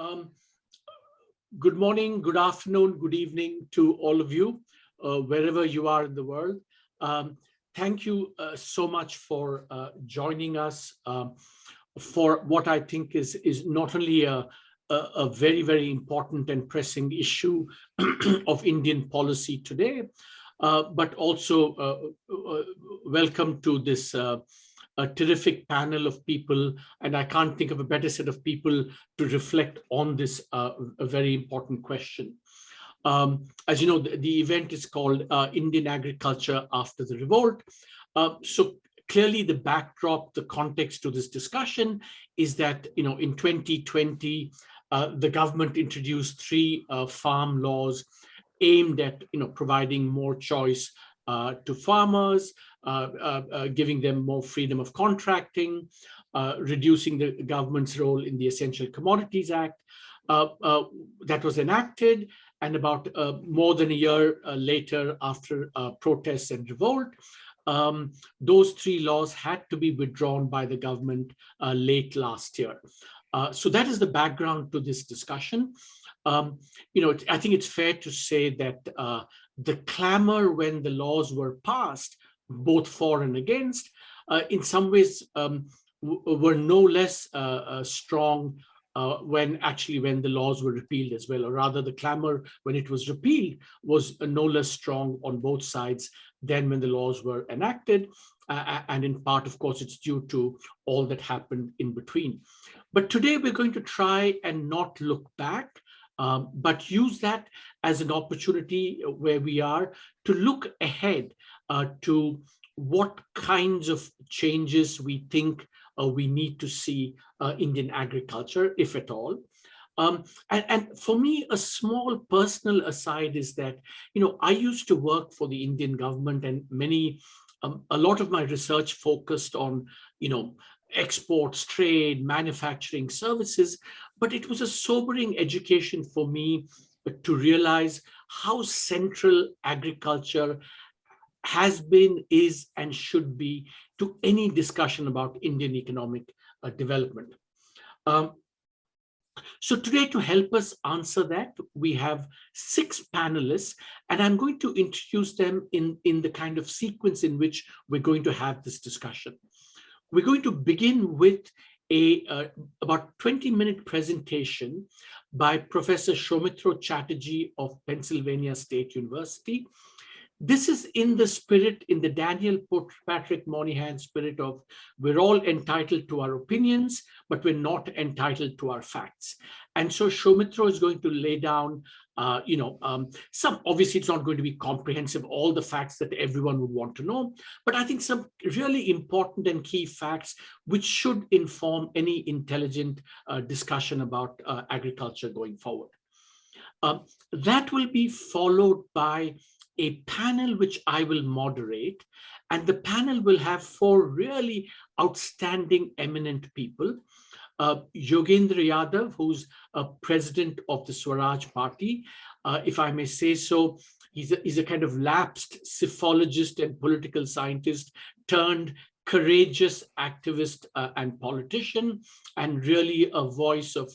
Um, Good morning, good afternoon, good evening to all of you, wherever you are in the world. Thank you so much for joining us for what I think is not only a very, very important and pressing issue of Indian policy today, but also welcome to this a terrific panel of people, and I can't think of a better set of people to reflect on this a very important question. As you know, the event is called Indian Agriculture After the Revolt. So clearly the backdrop, the context to this discussion is that, in 2020, the government introduced three farm laws aimed at, providing more choice to farmers, giving them more freedom of contracting, reducing the government's role in the Essential Commodities Act. That was enacted, and about more than a year later, after protests and revolt, those three laws had to be withdrawn by the government late last year. So that is the background to this discussion. I think it's fair to say that the clamor when the laws were passed, both for and against, in some ways were no less strong when the laws were repealed as well, or rather the clamor when it was repealed was no less strong on both sides than when the laws were enacted. And in part, of course, it's due to all that happened in between. But today we're going to try and not look back, but use that as an opportunity where we are to look ahead to what kinds of changes we think we need to see Indian agriculture, if at all. And for me, a small personal aside is that, I used to work for the Indian government, and a lot of my research focused on, exports, trade, manufacturing, services, but it was a sobering education for me to realize how central agriculture has been, is, and should be to any discussion about Indian economic development. So today, to help us answer that, we have 6 panelists, and I'm going to introduce them in the kind of sequence in which we're going to have this discussion. We're going to begin with about 20-minute presentation by Professor Shoumitro Chatterjee of Pennsylvania State University. This is in the Daniel Patrick Moynihan spirit of we're all entitled to our opinions, but we're not entitled to our facts. And so Shoumitro is going to lay down, some, obviously it's not going to be comprehensive, all the facts that everyone would want to know, but I think some really important and key facts which should inform any intelligent discussion about agriculture going forward. That will be followed by a panel which I will moderate, and the panel will have 4 really outstanding, eminent people. Yogendra Yadav, who's president of the Swaraj party, if I may say so. He's a kind of lapsed psephologist and political scientist turned courageous activist and politician, and really a voice of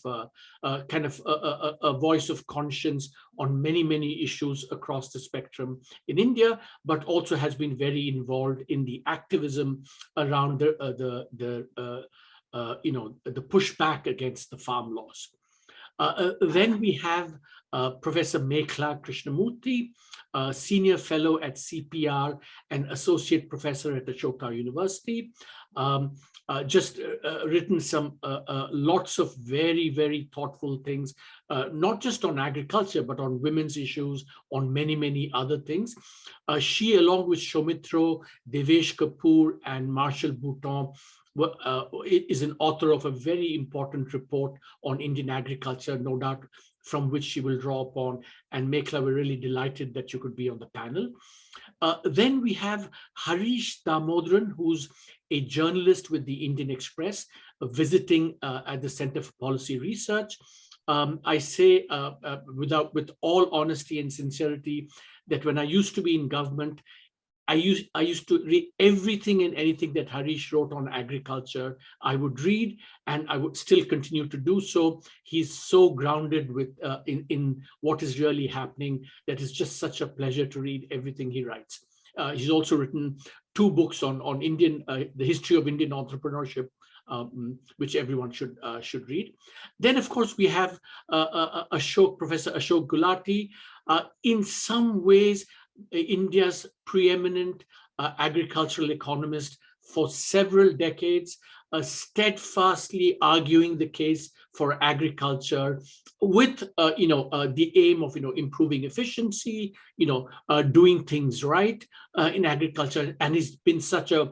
a voice of conscience on many issues across the spectrum in India, but also has been very involved in the activism around the pushback against the farm laws. Then we have Professor Mekhala Krishnamurthy, senior fellow at CPR and associate professor at Ashok University. Just written some lots of very thoughtful things, not just on agriculture, but on women's issues, on many other things. She, along with Shoumitro, Devesh Kapoor, and Marshall Bouton, is an author of a very important report on Indian agriculture, no doubt, from which she will draw upon. And Mekhala, we're really delighted that you could be on the panel. Then we have Harish Damodran, who's a journalist with the Indian Express, visiting at the Center for Policy Research. I say with all honesty and sincerity that when I used to be in government, I used to read everything and anything that Harish wrote on agriculture. I would read, and I would still continue to do so. He's so grounded with in what is really happening that it's just such a pleasure to read everything he writes. He's also written 2 books on Indian the history of Indian entrepreneurship, which everyone should read. Then, of course, we have Ashok, Professor Ashok Gulati, in some ways India's preeminent agricultural economist for several decades, steadfastly arguing the case for agriculture with the aim of improving efficiency, doing things right in agriculture, and he's been such a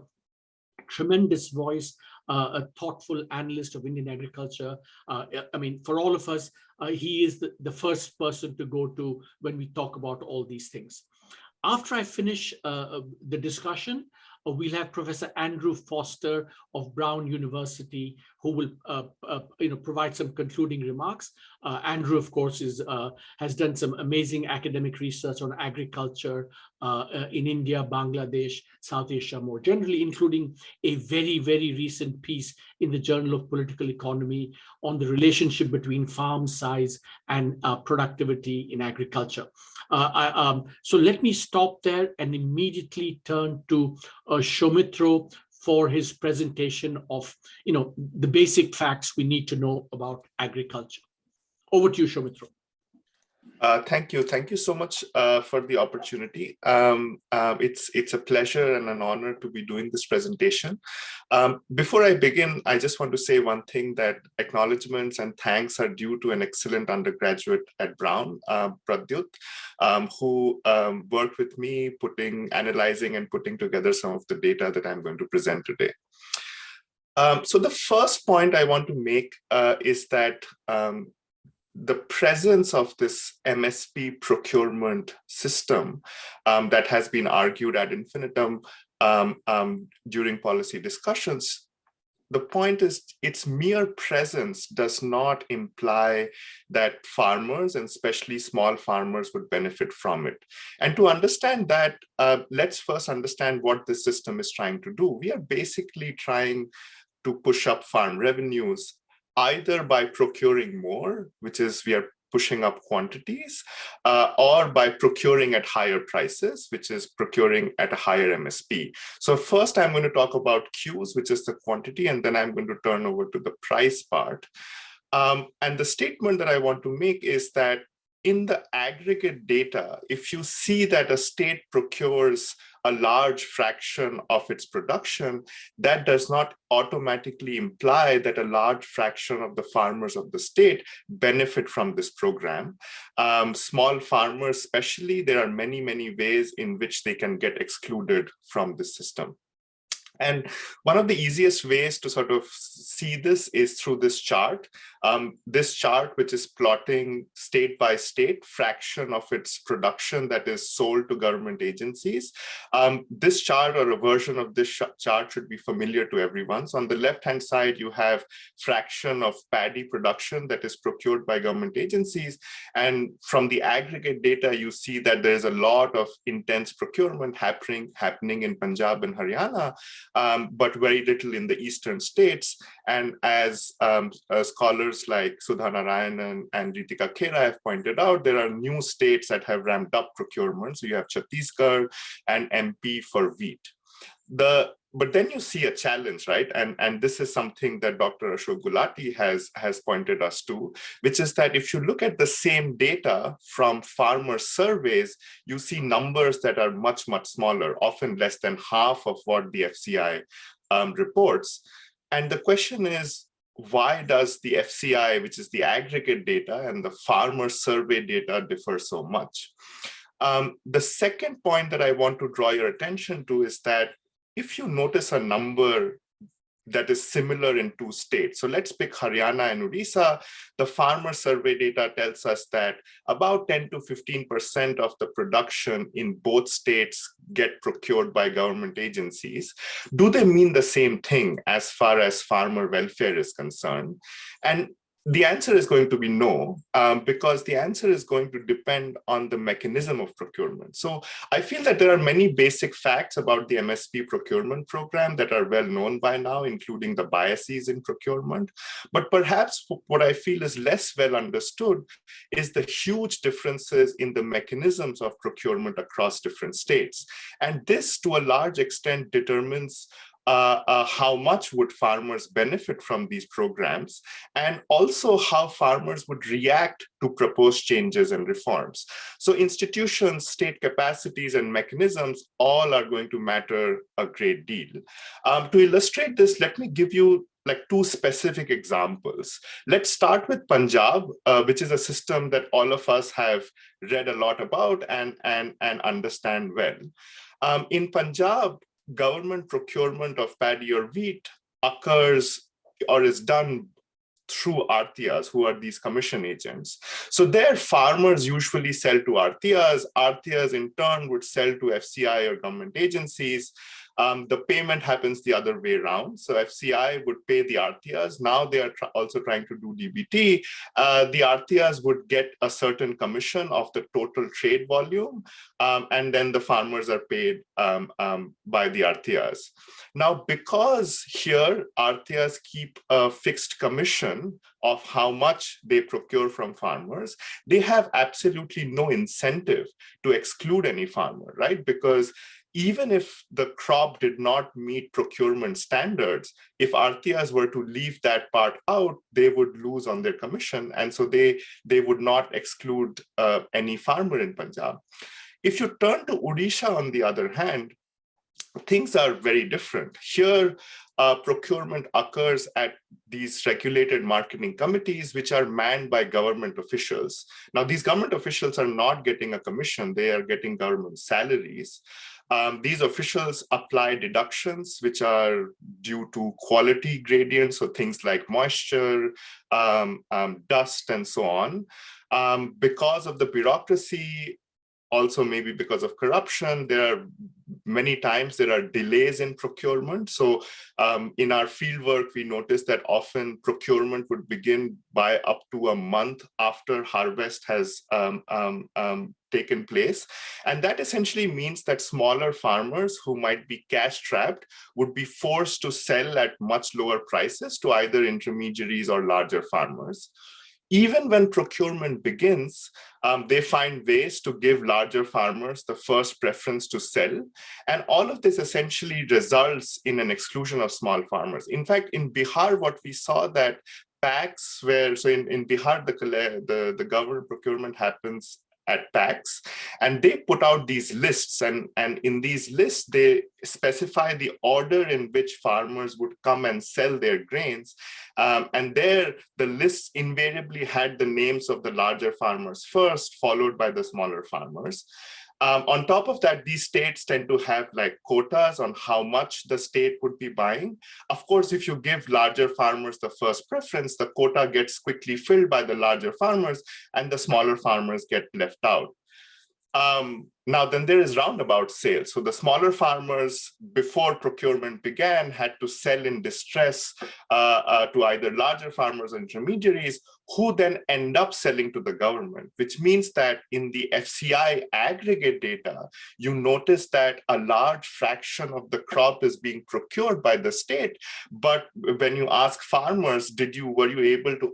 tremendous voice, a thoughtful analyst of Indian agriculture. I mean, for all of us, he is the first person to go to when we talk about all these things. After I finish the discussion, we'll have Professor Andrew Foster of Brown University, who will provide some concluding remarks. Andrew, of course, has done some amazing academic research on agriculture in India, Bangladesh, South Asia more generally, including a very, very recent piece in the Journal of Political Economy on the relationship between farm size and productivity in agriculture. So let me stop there and immediately turn to Shoumitro for his presentation of the basic facts we need to know about agriculture. Over to you, Shoumitro. Thank you so much for the opportunity. It's a pleasure and an honor to be doing this presentation. Before I begin, I just want to say one thing, that acknowledgements and thanks are due to an excellent undergraduate at Brown, Pradyut, who worked with me analyzing and putting together some of the data that I'm going to present today. So the first point I want to make is that the presence of this MSP procurement system that has been argued ad infinitum during policy discussions, the point is its mere presence does not imply that farmers, and especially small farmers, would benefit from it. And to understand that, let's first understand what this system is trying to do. We are basically trying to push up farm revenues, either by procuring more, which is we are pushing up quantities, or by procuring at higher prices, which is procuring at a higher MSP. So first I'm going to talk about Qs, which is the quantity, and then I'm going to turn over to the price part. And the statement that I want to make is that in the aggregate data, if you see that a state procures a large fraction of its production, that does not automatically imply that a large fraction of the farmers of the state benefit from this program. Small farmers especially, there are many, many ways in which they can get excluded from this system. And one of the easiest ways to sort of see this is through this chart. This chart, which is plotting state by state fraction of its production that is sold to government agencies. This chart, or a version of this chart, should be familiar to everyone. So on the left-hand side, you have fraction of paddy production that is procured by government agencies. And from the aggregate data, you see that there's a lot of intense procurement happening in Punjab and Haryana, but very little in the eastern states. And as scholars like Sudha Narayanan and Ritika Khera have pointed out, there are new states that have ramped up procurement. So you have Chhattisgarh and MP for wheat. But then you see a challenge, right? And this is something that Dr. Ashok Gulati has pointed us to, which is that if you look at the same data from farmer surveys, you see numbers that are much, much smaller, often less than half of what the FCI reports. And the question is, why does the FCI, which is the aggregate data, and the farmer survey data differ so much? The second point that I want to draw your attention to is that if you notice a number that is similar in two states, so let's pick Haryana and Odisha, the farmer survey data tells us that about 10 to 15% of the production in both states get procured by government agencies. Do they mean the same thing as far as farmer welfare is concerned? And The answer is going to be no, because the answer is going to depend on the mechanism of procurement. So I feel that there are many basic facts about the MSP procurement program that are well known by now, including the biases in procurement. But perhaps what I feel is less well understood is the huge differences in the mechanisms of procurement across different states. And this, to a large extent, determines how much would farmers benefit from these programs, and also how farmers would react to proposed changes and reforms. So institutions, state capacities, and mechanisms all are going to matter a great deal. To illustrate this, let me give you like two specific examples. Let's start with Punjab, which is a system that all of us have read a lot about and understand well. In Punjab, government procurement of paddy or wheat occurs or is done through Artiyas, who are these commission agents. So their farmers usually sell to Artiyas. Artiyas in turn would sell to FCI or government agencies. The payment happens the other way around. So FCI would pay the Artiyas. Now they are also trying to do DBT. The Artiyas would get a certain commission of the total trade volume, and then the farmers are paid by the Artiyas. Now, because here Artiyas keep a fixed commission of how much they procure from farmers, they have absolutely no incentive to exclude any farmer, right? Because even if the crop did not meet procurement standards, if Artiyas were to leave that part out, they would lose on their commission. And so they would not exclude any farmer in Punjab. If you turn to Odisha, on the other hand, things are very different. Here, procurement occurs at these regulated marketing committees, which are manned by government officials. Now, these government officials are not getting a commission, they are getting government salaries. These officials apply deductions which are due to quality gradients, so things like moisture, dust, and so on. Because of the bureaucracy, also maybe because of corruption, many times there are delays in procurement. So in our fieldwork, we noticed that often procurement would begin by up to a month after harvest has taken place. And that essentially means that smaller farmers who might be cash trapped would be forced to sell at much lower prices to either intermediaries or larger farmers. Even when procurement begins, they find ways to give larger farmers the first preference to sell. And all of this essentially results in an exclusion of small farmers. In fact, in Bihar, what we saw that packs were, so in Bihar, the government procurement happens at packs, and they put out these lists, and in these lists they specify the order in which farmers would come and sell their grains, and there the lists invariably had the names of the larger farmers first, followed by the smaller farmers. On top of that, these states tend to have like quotas on how much the state would be buying. Of course, if you give larger farmers the first preference, the quota gets quickly filled by the larger farmers and the smaller farmers get left out. Now, then there is roundabout sales. So the smaller farmers, before procurement began, had to sell in distress to either larger farmers or intermediaries, who then end up selling to the government, which means that in the FCI aggregate data, you notice that a large fraction of the crop is being procured by the state. But when you ask farmers, were you able to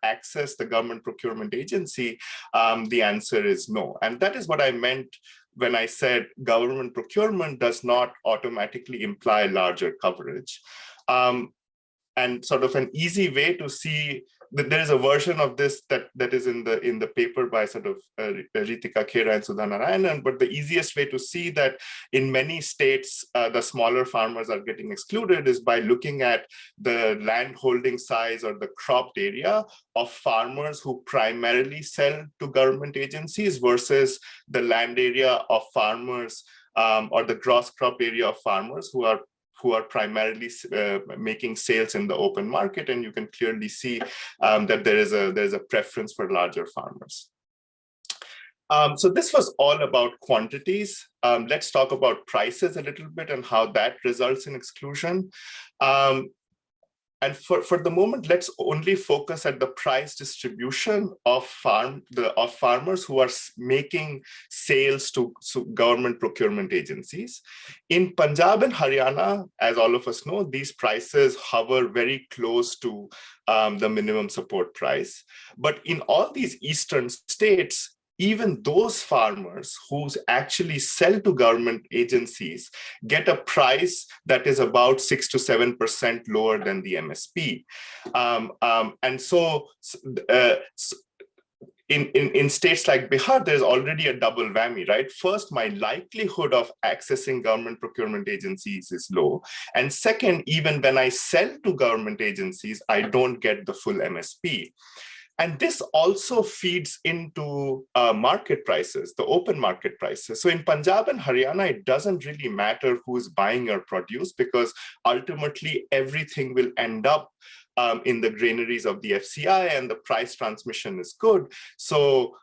access the government procurement agency? The answer is no. And that is what I meant when I said government procurement does not automatically imply larger coverage. And sort of an easy way to see that there is a version of this that is in the paper by sort of Ritika Khera and Sudha Narayanan, but the easiest way to see that in many states the smaller farmers are getting excluded is by looking at the land holding size or the cropped area of farmers who primarily sell to government agencies versus the land area of farmers or the gross crop area of farmers who are primarily making sales in the open market, and you can clearly see that there is a preference for larger farmers. So this was all about quantities. Let's talk about prices a little bit and how that results in exclusion. And for the moment, let's only focus at the price distribution of farmers who are making sales to government procurement agencies. In Punjab and Haryana, as all of us know, these prices hover very close to the minimum support price. But in all these eastern states, even those farmers who actually sell to government agencies get a price that is about 6 to 7% lower than the MSP. And so in states like Bihar, there's already a double whammy, right? First, my likelihood of accessing government procurement agencies is low. And second, even when I sell to government agencies, I don't get the full MSP. And this also feeds into market prices, the open market prices. So in Punjab and Haryana, it doesn't really matter who's buying your produce, because ultimately everything will end up in the granaries of the FCI, and the price transmission is good. So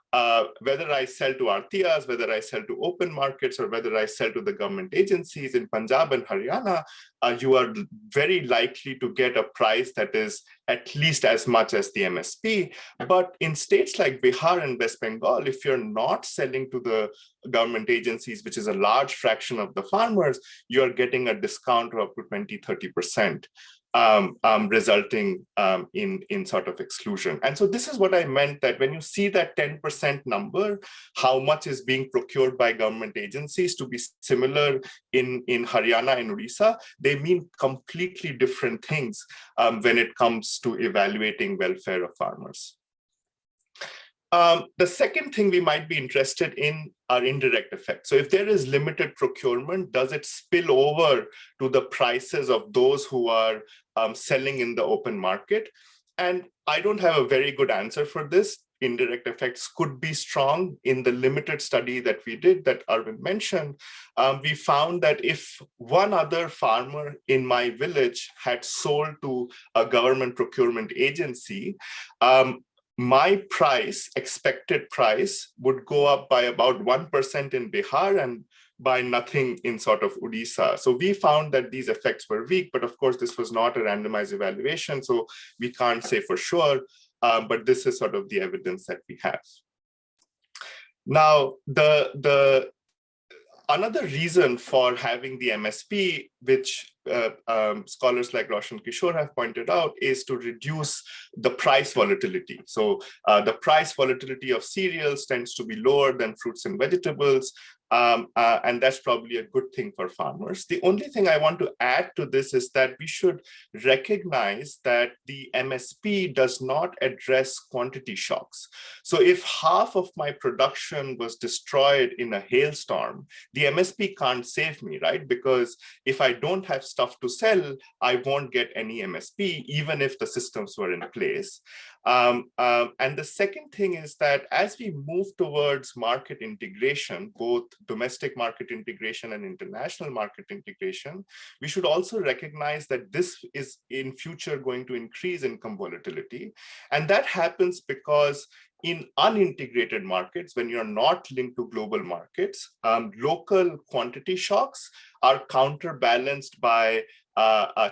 whether I sell to Artiyas, whether I sell to open markets, or whether I sell to the government agencies in Punjab and Haryana, you are very likely to get a price that is at least as much as the MSP. But in states like Bihar and West Bengal, if you're not selling to the government agencies, which is a large fraction of the farmers, you're getting a discount of up to 20, 30%. Resulting in sort of exclusion. And so this is what I meant, that when you see that 10% number, how much is being procured by government agencies to be similar in Haryana and Odisha, they mean completely different things when it comes to evaluating welfare of farmers. The second thing we might be interested in are indirect effects. So if there is limited procurement, does it spill over to the prices of those who are selling in the open market? And I don't have a very good answer for this. Indirect effects could be strong. In the limited study that we did, that Arvind mentioned, we found that if one other farmer in my village had sold to a government procurement agency, my price, expected price, would go up by about 1% in Bihar and by nothing in sort of Odisha. So we found that these effects were weak, but of course this was not a randomized evaluation, so we can't say for sure, but this is sort of the evidence that we have. Now, another reason for having the MSP, which scholars like Roshan Kishore have pointed out, is to reduce the price volatility. So the price volatility of cereals tends to be lower than fruits and vegetables, and that's probably a good thing for farmers. The only thing I want to add to this is that we should recognize that the MSP does not address quantity shocks. So if half of my production was destroyed in a hailstorm, the MSP can't save me, right? Because if I don't have stuff to sell, I won't get any MSP, even if the systems were in place. And the second thing is that as we move towards market integration, both domestic market integration and international market integration, we should also recognize that this is in future going to increase income volatility. And that happens because in unintegrated markets, when you're not linked to global markets, local quantity shocks are counterbalanced by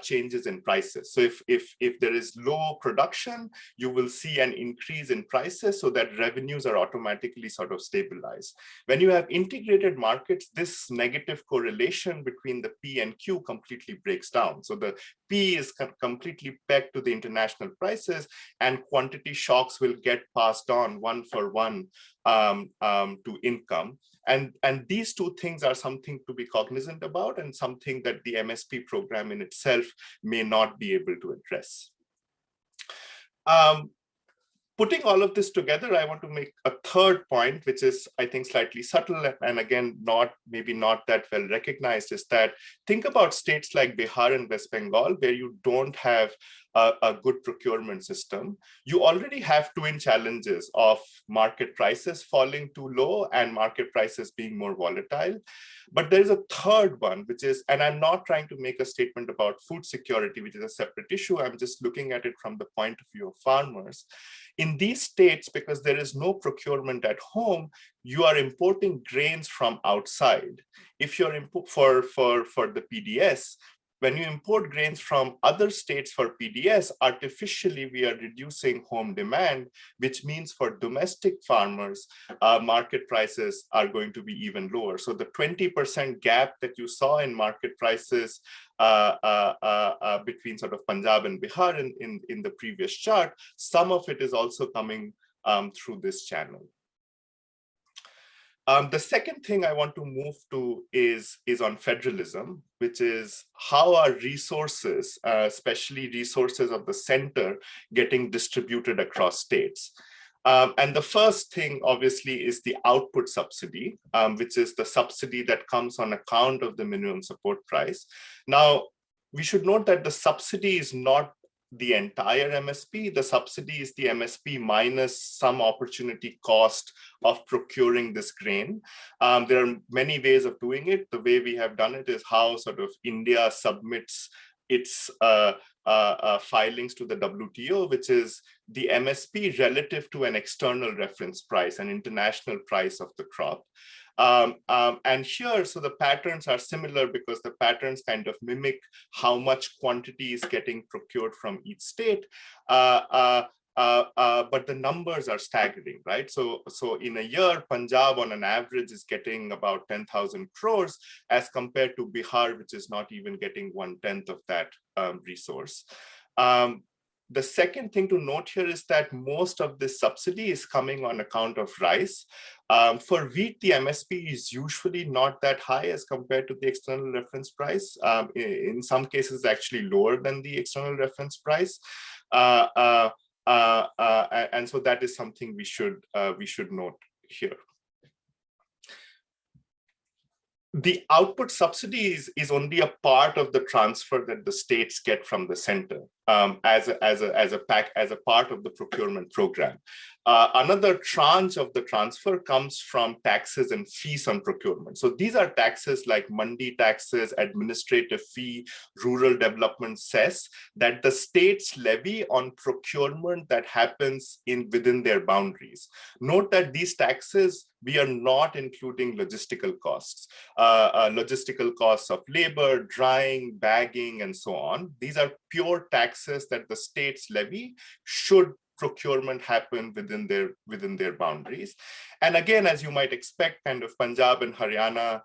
changes in prices. So if there is low production, you will see an increase in prices so that revenues are automatically sort of stabilized. When you have integrated markets, this negative correlation between the P and Q completely breaks down. So the P is completely pegged to the international prices, and quantity shocks will get passed on one for one to income. And these two things are something to be cognizant about, and something that the MSP program in itself may not be able to address. Putting all of this together, I want to make a third point, which is, I think, slightly subtle, and again, maybe not that well recognized, is that think about states like Bihar and West Bengal, where you don't have a good procurement system. You already have twin challenges of market prices falling too low and market prices being more volatile. But there's a third one, which is, and I'm not trying to make a statement about food security, which is a separate issue. I'm just looking at it from the point of view of farmers. In these states, because there is no procurement at home, you are importing grains from outside. If you're for the PDS, when you import grains from other states for PDS, artificially we are reducing home demand, which means for domestic farmers, market prices are going to be even lower. So the 20% gap that you saw in market prices between sort of Punjab and Bihar in the previous chart, some of it is also coming through this channel. The second thing I want to move to is on federalism, which is how are resources, especially resources of the center, getting distributed across states. And the first thing, obviously, is the output subsidy, which is the subsidy that comes on account of the minimum support price. Now, we should note that the subsidy is not the entire MSP. The subsidy is the MSP minus some opportunity cost of procuring this grain. There are many ways of doing it. The way we have done it is how sort of India submits its filings to the WTO, which is the MSP relative to an external reference price, an international price of the crop. And here, so the patterns are similar because the patterns kind of mimic how much quantity is getting procured from each state. But the numbers are staggering, right? So in a year, Punjab on an average is getting about 10,000 crores as compared to Bihar, which is not even getting 1/10 of that resource. The second thing to note here is that most of this subsidy is coming on account of rice. For wheat, the MSP is usually not that high as compared to the external reference price. In some cases, actually lower than the external reference price. And so that is something we should note here. The output subsidy is only a part of the transfer that the states get from the center as a part of the procurement program. Another tranche of the transfer comes from taxes and fees on procurement. So these are taxes like mandi taxes, administrative fee, rural development cess that the states levy on procurement that happens within their boundaries. Note that these taxes, we are not including logistical costs of labor, drying, bagging, and so on. These are pure taxes that the states levy should procurement happen within their boundaries. And again, as you might expect, kind of Punjab and Haryana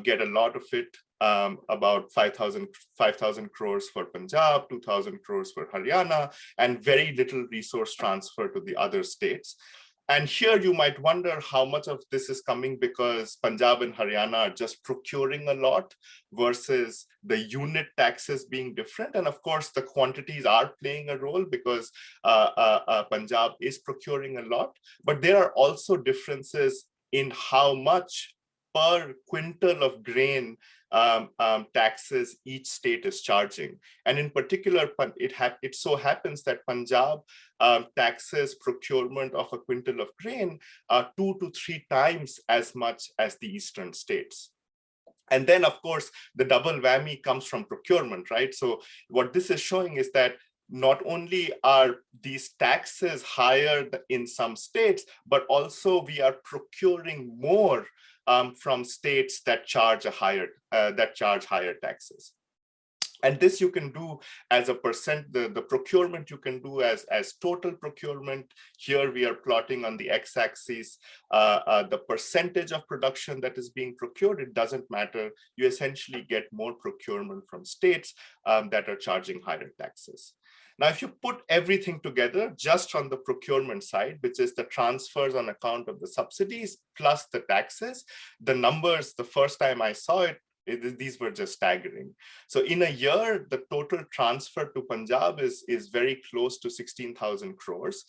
get a lot of it, about 5,000 crores for Punjab, 2,000 crores for Haryana, and very little resource transfer to the other states. And here you might wonder how much of this is coming because Punjab and Haryana are just procuring a lot versus the unit taxes being different. And of course, the quantities are playing a role because Punjab is procuring a lot, but there are also differences in how much per quintal of grain taxes each state is charging. And in particular, it so happens that Punjab taxes procurement of a quintal of grain 2 to 3 times as much as the eastern states. And then, of course, the double whammy comes from procurement, right? So what this is showing is that not only are these taxes higher in some states, but also we are procuring more from states that charge higher taxes. And this you can do as a percent, the procurement you can do as total procurement. Here we are plotting on the x-axis the percentage of production that is being procured. It doesn't matter. You essentially get more procurement from states that are charging higher taxes. Now, if you put everything together just on the procurement side, which is the transfers on account of the subsidies plus the taxes, the numbers, the first time I saw it, these were just staggering. So in a year, the total transfer to Punjab is very close to 16,000 crores,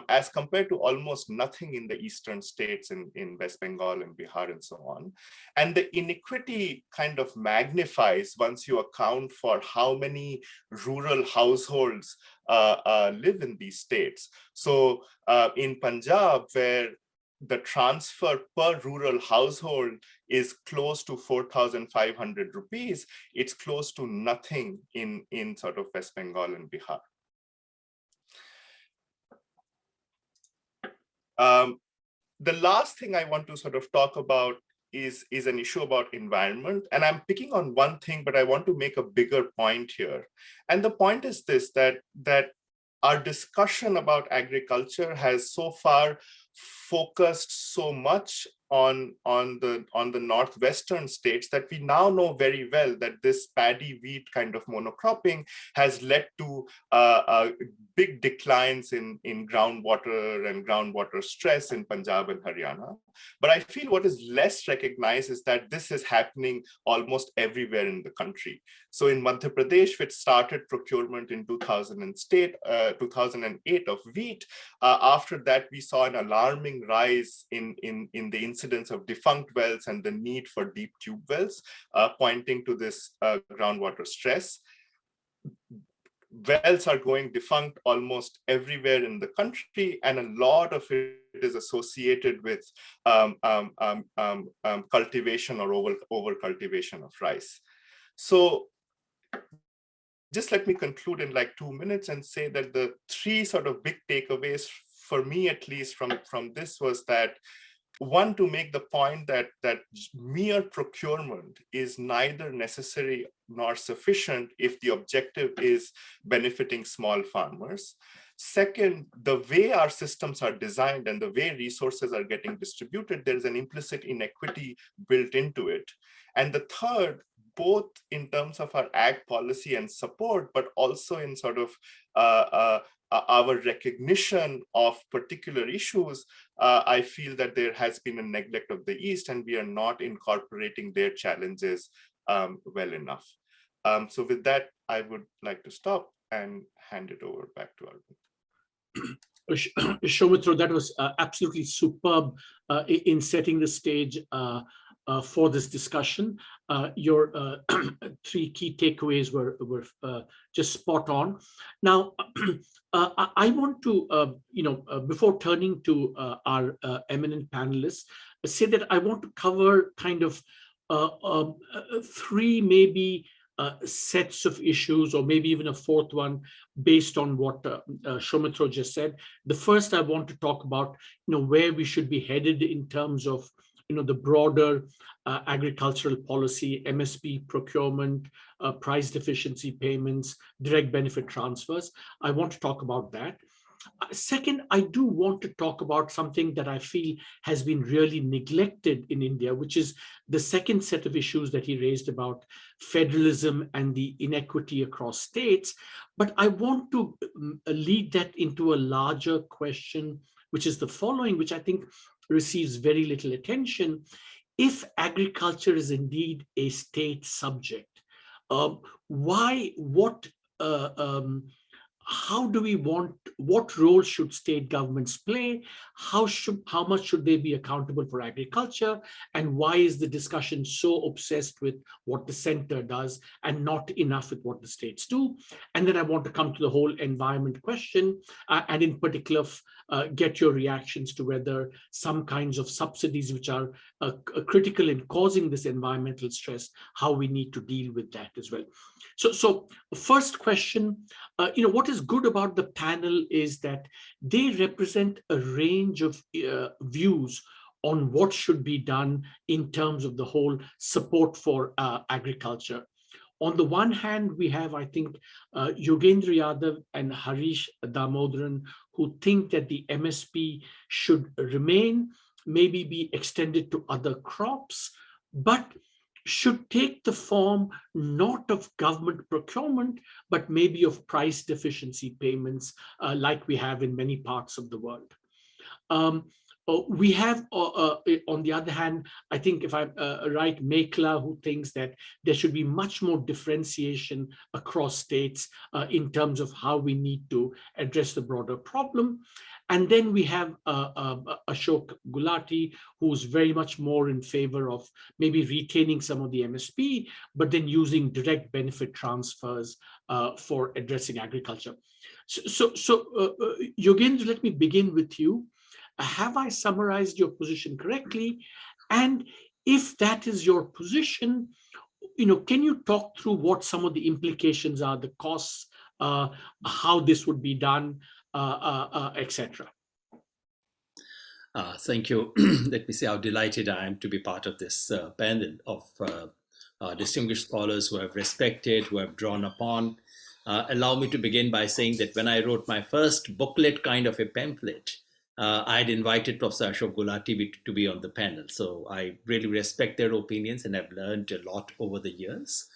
as compared to almost nothing in the eastern states in West Bengal and Bihar and so on. And the inequity kind of magnifies once you account for how many rural households live in these states. So in Punjab, where the transfer per rural household is close to 4,500 rupees, it's close to nothing in sort of West Bengal and Bihar. The last thing I want to sort of talk about is an issue about environment. And I'm picking on one thing, but I want to make a bigger point here. And the point is this, that our discussion about agriculture has so far focused so much on the northwestern states that we now know very well that this paddy wheat kind of monocropping has led to big declines in groundwater and groundwater stress in Punjab and Haryana. But I feel what is less recognized is that this is happening almost everywhere in the country. So in Madhya Pradesh, which started procurement in 2008 of wheat, after that we saw an alarming rise in the incidence of defunct wells and the need for deep tube wells, pointing to this groundwater stress. Wells are going defunct almost everywhere in the country, and a lot of it is associated with cultivation or over cultivation of rice. So just let me conclude in like 2 minutes and say that the three sort of big takeaways, for me at least, from this was that, one, to make the point that mere procurement is neither necessary nor sufficient if the objective is benefiting small farmers. Second, the way our systems are designed and the way resources are getting distributed, there's an implicit inequity built into it. And the third, both in terms of our ag policy and support, but also in sort of our recognition of particular issues, I feel that there has been a neglect of the East, and we are not incorporating their challenges well enough. So with that, I would like to stop and hand it over back to Arvind. Shoumitro, that was absolutely superb in setting the stage for this discussion. Your three key takeaways were just spot on. Now, I want to, before turning to our eminent panelists, say that I want to cover kind of three maybe sets of issues, or maybe even a fourth one based on what Shoumitro just said. The first, I want to talk about, where we should be headed in terms of, the broader agricultural policy, MSP procurement, price deficiency payments, direct benefit transfers. I want to talk about that. Second, I do want to talk about something that I feel has been really neglected in India, which is the second set of issues that he raised about federalism and the inequity across states. But I want to lead that into a larger question, which is the following, which I think receives very little attention. If agriculture is indeed a state subject, how do we want, what role should state governments play? How much should they be accountable for agriculture? And why is the discussion so obsessed with what the center does and not enough with what the states do? And then I want to come to the whole environment question, and in particular, get your reactions to whether some kinds of subsidies which are critical in causing this environmental stress, how we need to deal with that as well. So first question, what is good about the panel is that they represent a range of views on what should be done in terms of the whole support for agriculture. On the one hand, we have, I think, Yogendra Yadav and Harish Damodran, who think that the MSP should remain, maybe be extended to other crops, but should take the form not of government procurement, but maybe of price deficiency payments like we have in many parts of the world. We have, on the other hand, I think if I'm right, Mekhala, who thinks that there should be much more differentiation across states in terms of how we need to address the broader problem. And then we have Ashok Gulati, who's very much more in favor of maybe retaining some of the MSP, but then using direct benefit transfers for addressing agriculture. So Yogendra, let me begin with you. Have I summarized your position correctly? And if that is your position, can you talk through what some of the implications are, the costs, how this would be done, etc.? Thank you. Let me say how delighted I am to be part of this panel of distinguished scholars who have respected, who have drawn upon. Allow me to begin by saying that when I wrote my first booklet kind of a pamphlet, I had invited Professor Ashok Gulati to be on the panel. So I really respect their opinions and have learned a lot over the years.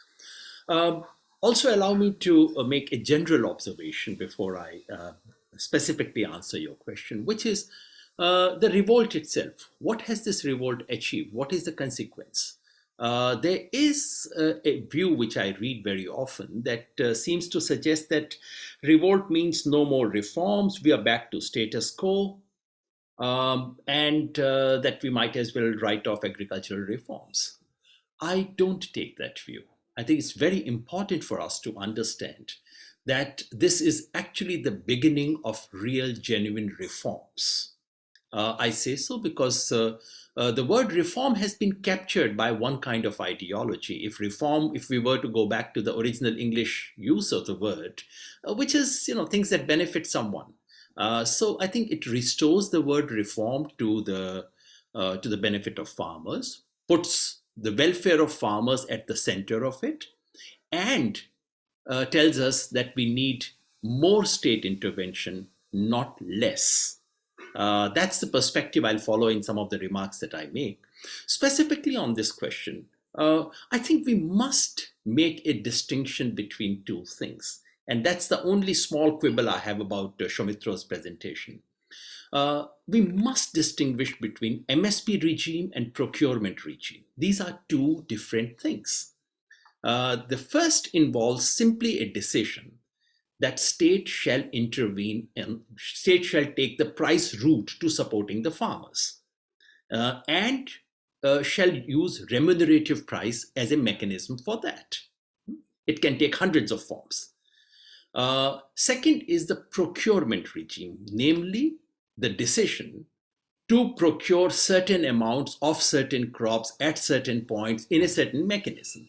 Also, allow me to make a general observation before I specifically answer your question, which is the revolt itself. What has this revolt achieved? What is the consequence? There is a view which I read very often that seems to suggest that revolt means no more reforms, we are back to status quo, and that we might as well write off agricultural reforms. I don't take that view. I think it's very important for us to understand that this is actually the beginning of real, genuine reforms. I say so because the word reform has been captured by one kind of ideology. If we were to go back to the original English use of the word, which is, things that benefit someone. So I think it restores the word reform to the benefit of farmers, puts the welfare of farmers at the center of it, and tells us that we need more state intervention, not less. That's the perspective I'll follow in some of the remarks that I make. Specifically on this question, I think we must make a distinction between two things. And that's the only small quibble I have about Shoumitro's presentation. We must distinguish between MSP regime and procurement regime. These are two different things. The first involves simply a decision that state shall intervene and state shall take the price route to supporting the farmers and shall use remunerative price as a mechanism for that. It can take hundreds of forms. Second is the procurement regime, namely the decision to procure certain amounts of certain crops at certain points in a certain mechanism.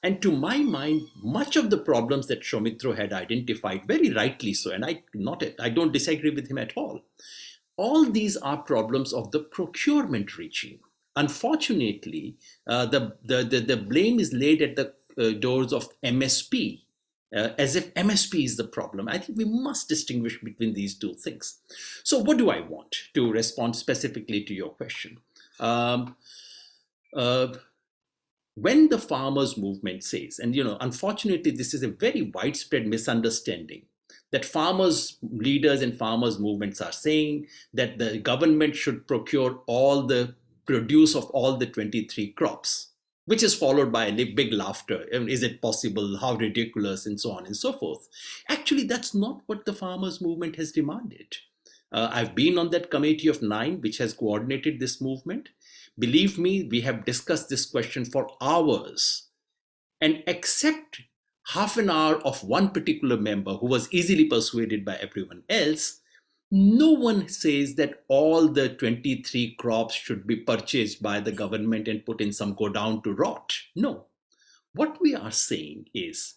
And to my mind, much of the problems that Shoumitro had identified, very rightly so, and I don't disagree with him at all these are problems of the procurement regime. Unfortunately, the blame is laid at the doors of MSP, as if MSP is the problem. I think we must distinguish between these two things. So what do I want to respond specifically to your question? When the farmers movement says, and unfortunately, this is a very widespread misunderstanding, that farmers leaders and farmers movements are saying that the government should procure all the produce of all the 23 crops, which is followed by a big laughter. Is it possible? How ridiculous? And so on and so forth. Actually, that's not what the farmers movement has demanded. I've been on that committee of 9, which has coordinated this movement. Believe me, we have discussed this question for hours. And except half an hour of one particular member who was easily persuaded by everyone else, no one says that all the 23 crops should be purchased by the government and put in some godown to rot. No. What we are saying is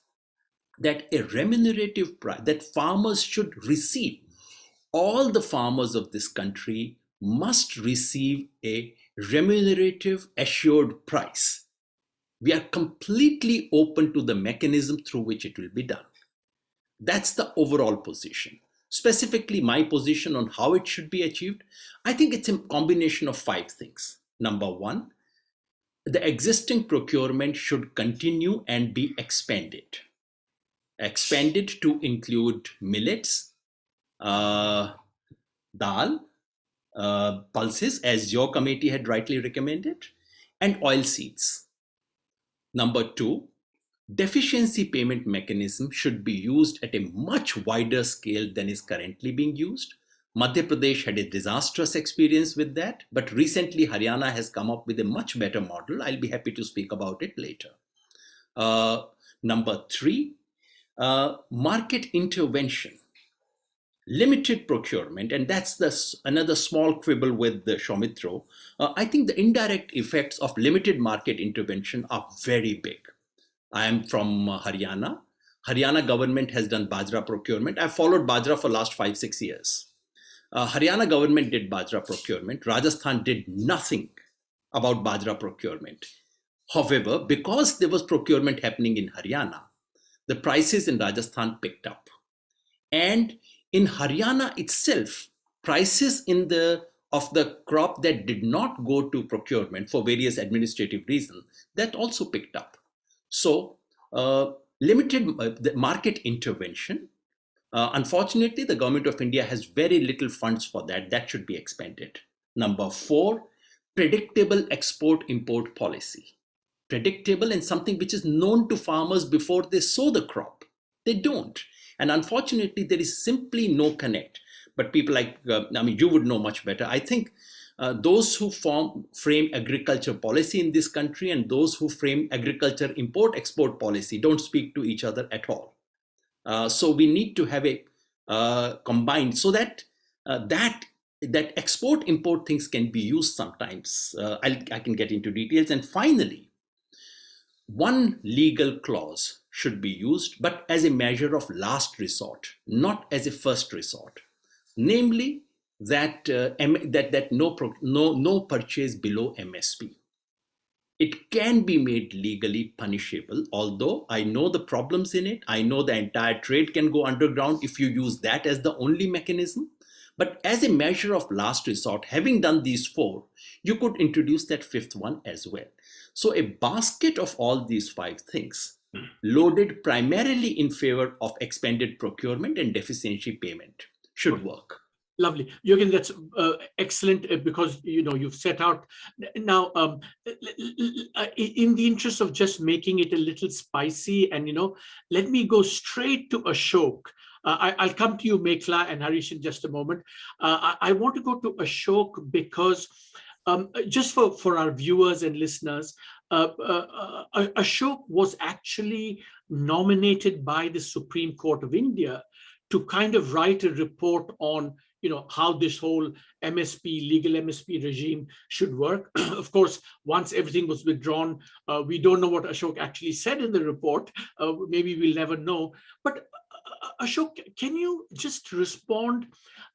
that a remunerative price, that farmers should receive, all the farmers of this country must receive a remunerative assured price. We are completely open to the mechanism through which it will be done. That's the overall position. Specifically, my position on how it should be achieved, I think it's a combination of 5 things. Number 1, the existing procurement should continue and be expanded. Expanded to include millets, dal, pulses, as your committee had rightly recommended, and oilseeds. Number 2, deficiency payment mechanism should be used at a much wider scale than is currently being used. Madhya Pradesh had a disastrous experience with that, but recently Haryana has come up with a much better model. I'll be happy to speak about it later. Number 3, market intervention. Limited procurement, and that's another small quibble with the Shoumitro. I think the indirect effects of limited market intervention are very big. I am from Haryana. Haryana government has done Bajra procurement. I've followed Bajra for the last 5-6 years. Haryana government did Bajra procurement. Rajasthan did nothing about Bajra procurement. However, because there was procurement happening in Haryana, the prices in Rajasthan picked up. And in Haryana itself, prices of the crop that did not go to procurement for various administrative reasons, that also picked up. So limited the market intervention. Unfortunately, the government of India has very little funds for that. That should be expanded. Number 4, predictable export-import policy. Predictable and something which is known to farmers before they sow the crop. They don't. And unfortunately, there is simply no connect. But people like, you would know much better. I think those who frame agriculture policy in this country and those who frame agriculture import-export policy don't speak to each other at all. So we need to have a combined so that that export-import things can be used sometimes. I can get into details. And finally, one legal clause should be used, but as a measure of last resort, not as a first resort. Namely, that no purchase below MSP. It can be made legally punishable, although I know the problems in it. I know the entire trade can go underground if you use that as the only mechanism. But as a measure of last resort, having done these 4, you could introduce that 5th one as well. So a basket of all these 5 things loaded primarily in favor of expanded procurement and deficiency payment should work. Lovely. Yogendra, that's excellent because, you've set out. Now, in the interest of just making it a little spicy and, let me go straight to Ashok. I'll come to you, Mekhala and Harish, in just a moment. I want to go to Ashok because just for our viewers and listeners, Ashok was actually nominated by the Supreme Court of India to kind of write a report on how this whole legal MSP regime should work. Of course, once everything was withdrawn, we don't know what Ashok actually said in the report. Maybe we'll never know. But Ashok, can you just respond?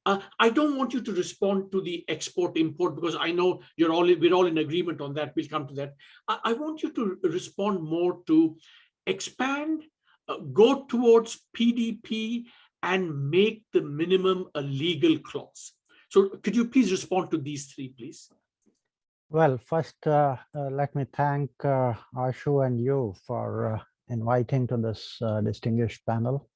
I don't want you to respond to the export-import because I know we're all in agreement on that. We'll come to that. I want you to respond more to expand, go towards PDP, and make the minimum a legal clause. So could you please respond to these 3, please? Well, first, let me thank Ashu and you for inviting to this distinguished panel.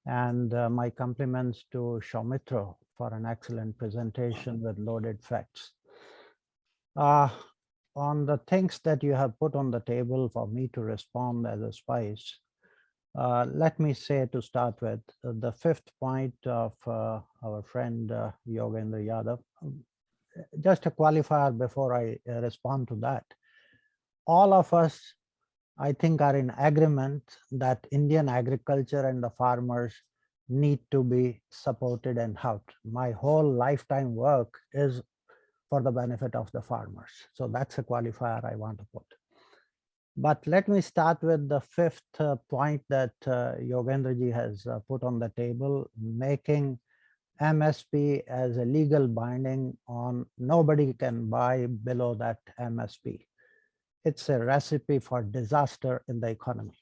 And my compliments to Shoumitro for an excellent presentation with loaded facts. On the things that you have put on the table for me to respond as a spice, let me say to start with the 5th point of our friend Yogendra Yadav. Just a qualifier before I respond to that. All of us, I think, are in agreement that Indian agriculture and the farmers need to be supported and helped. My whole lifetime work is for the benefit of the farmers. So that's a qualifier I want to put. But let me start with the 5th point that Yogendra ji has put on the table, making MSP as a legal binding on nobody can buy below that MSP. It's a recipe for disaster in the economy.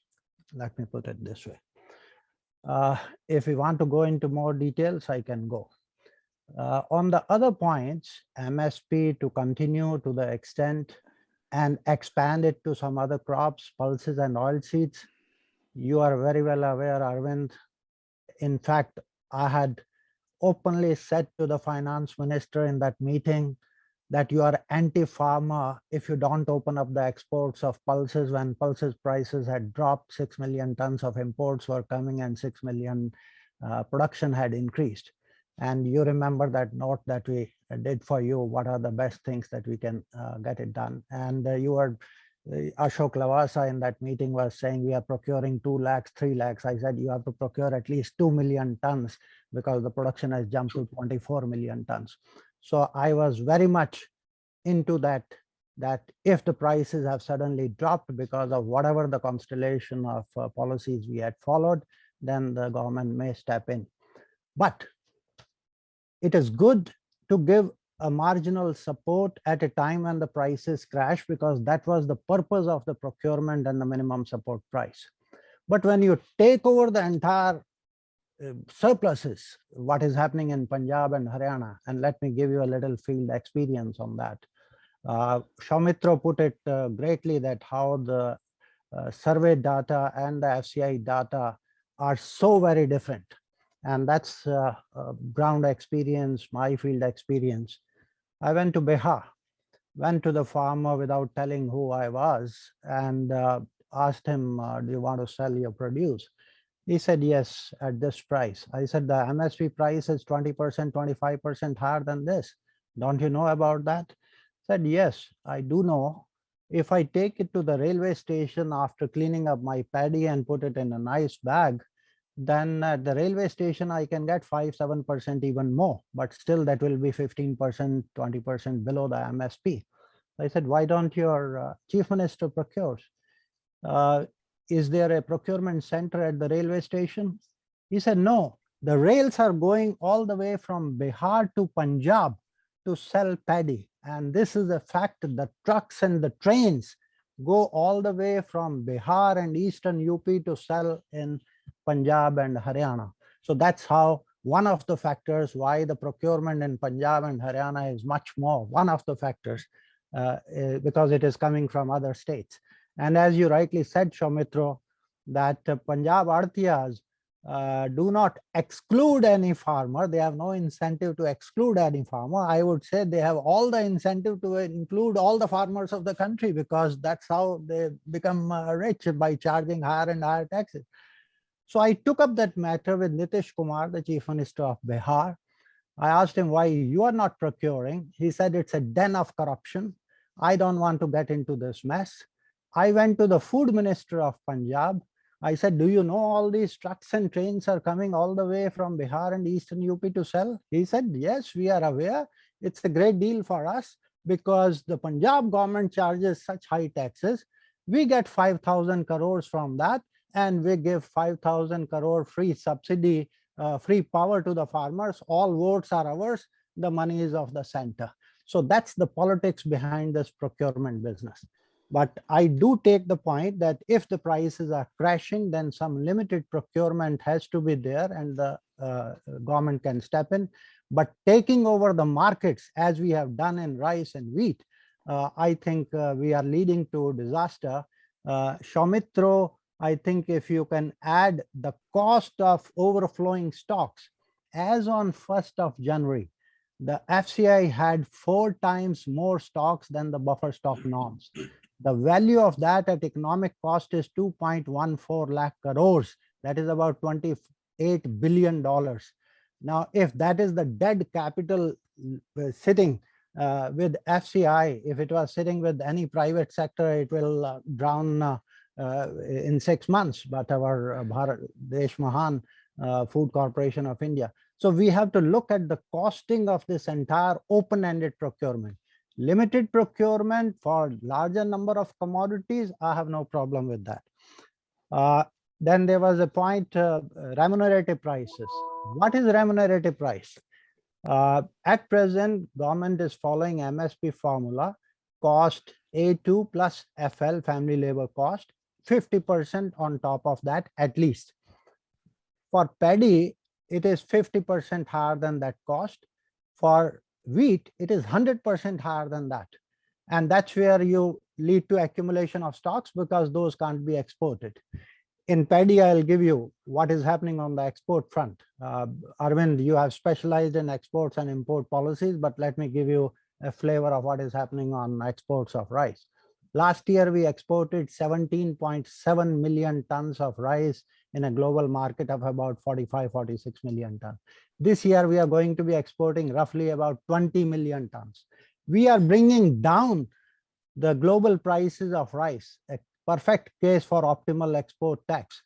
Let me put it this way. If we want to go into more details, I can go. On the other points, MSP to continue to the extent and expand it to some other crops, pulses and oilseeds. You are very well aware, Arvind. In fact, I had openly said to the finance minister in that meeting that you are anti-farmer if you don't open up the exports of pulses when pulses prices had dropped. 6 million tons of imports were coming and 6 million production had increased. And you remember that note that we did for you, what are the best things that we can get it done. And you were, Ashok Lavasa in that meeting was saying we are procuring 2 lakhs, 3 lakhs. I said you have to procure at least 2 million tons because the production has jumped to 24 million tons. So I was very much into that if the prices have suddenly dropped because of whatever the constellation of policies we had followed, then the government may step in. But it is good to give a marginal support at a time when the prices crash, because that was the purpose of the procurement and the minimum support price. But when you take over the entire surpluses, what is happening in Punjab and Haryana, and let me give you a little field experience on that. Shoumitro put it greatly, that how the survey data and the FCI data are so very different. And that's ground experience, my field experience. I went to Bihar, went to the farmer without telling who I was, and asked him, do you want to sell your produce? He said, yes, at this price. I said, the MSP price is 20%, 25% higher than this. Don't you know about that? He said, yes, I do know. If I take it to the railway station after cleaning up my paddy and put it in a nice bag, then at the railway station, I can get 5-7% even more, but still that will be 15%, 20% below the MSP. I said, why don't your chief minister procures? Is there a procurement center at the railway station? He said, no, the rails are going all the way from Bihar to Punjab to sell paddy. And this is a fact, the trucks and the trains go all the way from Bihar and Eastern UP to sell in Punjab and Haryana. So that's how one of the factors why the procurement in Punjab and Haryana is much more, one of the factors, because it is coming from other states. And as you rightly said, Shoumitro, that Punjab Arthiyas do not exclude any farmer. They have no incentive to exclude any farmer. I would say they have all the incentive to include all the farmers of the country, because that's how they become rich, by charging higher and higher taxes. So I took up that matter with Nitish Kumar, the Chief Minister of Bihar. I asked him why you are not procuring. He said it's a den of corruption. I don't want to get into this mess. I went to the Food Minister of Punjab. I said, do you know all these trucks and trains are coming all the way from Bihar and Eastern UP to sell? He said, yes, we are aware. It's a great deal for us because the Punjab government charges such high taxes. We get 5,000 crores from that, and we give 5,000 crore free subsidy, free power to the farmers. All votes are ours. The money is of the center. So that's the politics behind this procurement business. But I do take the point that if the prices are crashing, then some limited procurement has to be there, and the government can step in. But taking over the markets, as we have done in rice and wheat, I think we are leading to disaster. Shoumitro, I think if you can add the cost of overflowing stocks, as on 1st of January, the FCI had 4 times more stocks than the buffer stock norms. The value of that at economic cost is 2.14 lakh crores. That is about $28 billion. Now, if that is the dead capital sitting with FCI, if it was sitting with any private sector, it will drown in 6 months. But our Bharat Desh Mahan Food Corporation of India. So we have to look at the costing of this entire open-ended procurement. Limited procurement for larger number of commodities, I have no problem with that. Then there was a point, remunerative prices. What is remunerative price? At present, government is following MSP formula, cost A2 plus FL, family labor cost, 50% on top of that at least. For paddy, it is 50% higher than that cost. For wheat, it is 100% higher than that. And that's where you lead to accumulation of stocks, because those can't be exported. In paddy, I'll give you what is happening on the export front. Arvind, you have specialized in exports and import policies, but let me give you a flavor of what is happening on exports of rice. Last year, we exported 17.7 million tons of rice in a global market of about 45-46 million tons. This year, we are going to be exporting roughly about 20 million tons. We are bringing down the global prices of rice, a perfect case for optimal export tax.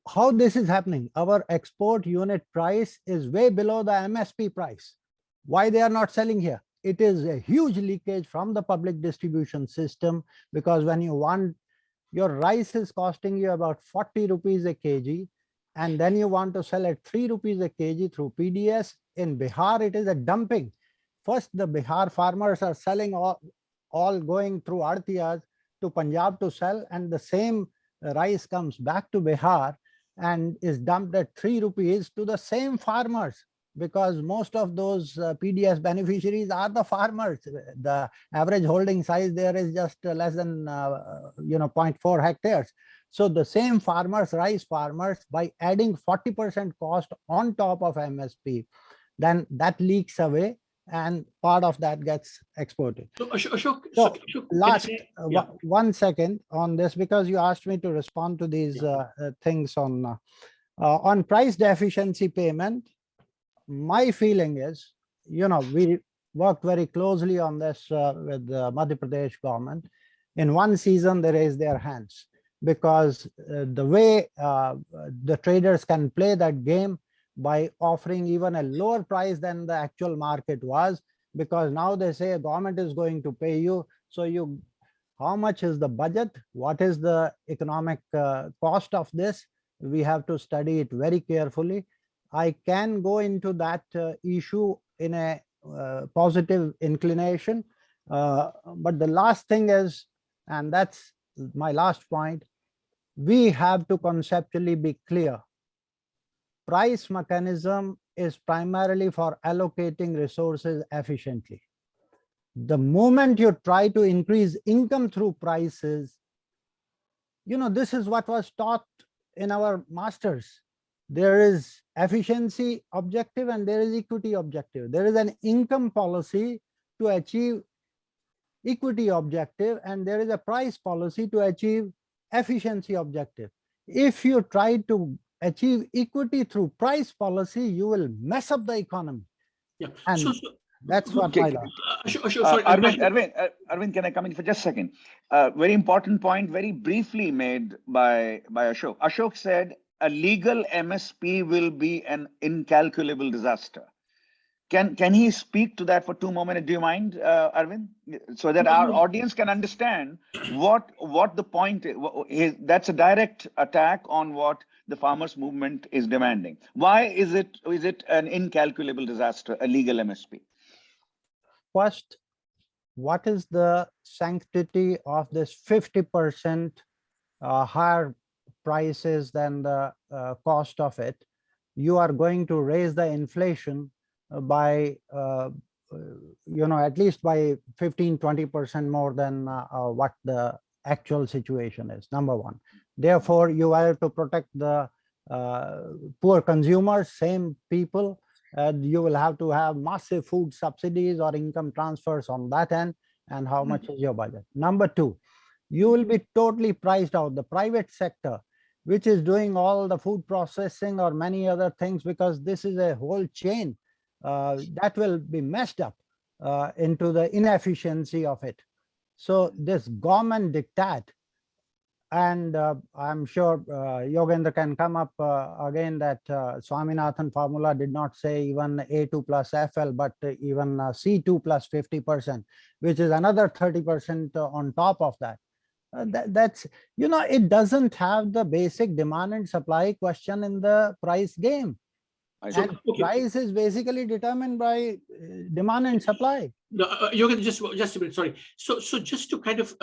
How this is happening? Our export unit price is way below the MSP price. Why they are not selling here? It is a huge leakage from the public distribution system, because when you want, your rice is costing you about 40 rupees a kg, and then you want to sell at 3 rupees a kg through PDS, in Bihar, it is a dumping. First, the Bihar farmers are selling all going through Artiyas to Punjab to sell, and the same rice comes back to Bihar and is dumped at 3 rupees to the same farmers, because most of those PDS beneficiaries are the farmers. The average holding size there is just less than 0.4 hectares. So the same farmers, rice farmers, by adding 40% cost on top of MSP, then that leaks away and part of that gets exported. So Ashok, last 1 second on this, because you asked me to respond to these things on price deficiency payment. My feeling is, we worked very closely on this with the Madhya Pradesh government. In one season, they raised their hands, because the way the traders can play that game by offering even a lower price than the actual market was, because now they say a government is going to pay you. So how much is the budget? What is the economic cost of this? We have to study it very carefully. I can go into that issue in a positive inclination. But the last thing is, and that's my last point, we have to conceptually be clear. Price mechanism is primarily for allocating resources efficiently. The moment you try to increase income through prices, this is what was taught in our masters. There is efficiency objective and there is equity objective. There is an income policy to achieve equity objective, and there is a price policy to achieve efficiency objective. If you try to achieve equity through price policy, you will mess up the economy. Yeah. And that's what my last. Arvind, can I come in for just a second? Very important point, very briefly made by Ashok. Ashok said a legal MSP will be an incalculable disaster. Can he speak to that for 2 more minutes? Do you mind, Arvind? So that our audience can understand what the point is. That's a direct attack on what the farmers movement is demanding. Why is it an incalculable disaster, a legal MSP? First, what is the sanctity of this 50% higher prices than the cost of it? You are going to raise the inflation by at least by 15-20% more than what the actual situation is, number one. Therefore, you have to protect the poor consumers, same people. You will have to have massive food subsidies or income transfers on that end. And how much is your budget? Number two, you will be totally priced out. The private sector, which is doing all the food processing or many other things, because this is a whole chain, that will be messed up into the inefficiency of it. So this government diktat, and I'm sure Yogendra can come up again, that Swaminathan formula did not say even A2 plus FL, but even C2 plus 50%, which is another 30% on top of that. That's, it doesn't have the basic demand and supply question in the price game. And price is basically determined by demand and supply. No, Yogendra, just a minute, sorry. So just to kind of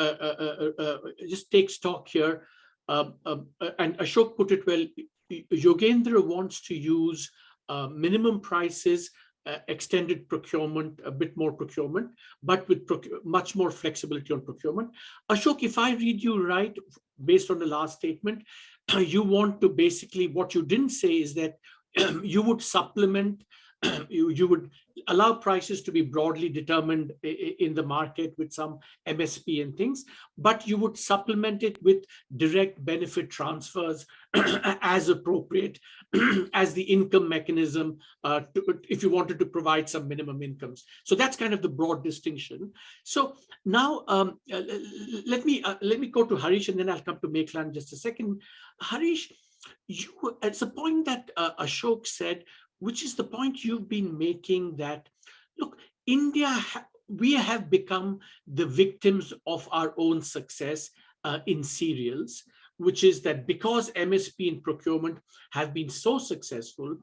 just take stock here, and Ashok put it well, Yogendra wants to use minimum prices, extended procurement, a bit more procurement, but with much more flexibility on procurement. Ashok, if I read you right, based on the last statement, you want to basically, what you didn't say is that you would supplement, you would allow prices to be broadly determined in the market with some MSP and things, but you would supplement it with direct benefit transfers as appropriate as the income mechanism if you wanted to provide some minimum incomes. So that's kind of the broad distinction. So now let me go to Harish, and then I'll come to Mekhala in just a second. Harish, it's a point that Ashok said, which is the point you've been making, that, look, India, we have become the victims of our own success in cereals, which is that because MSP and procurement have been so successful,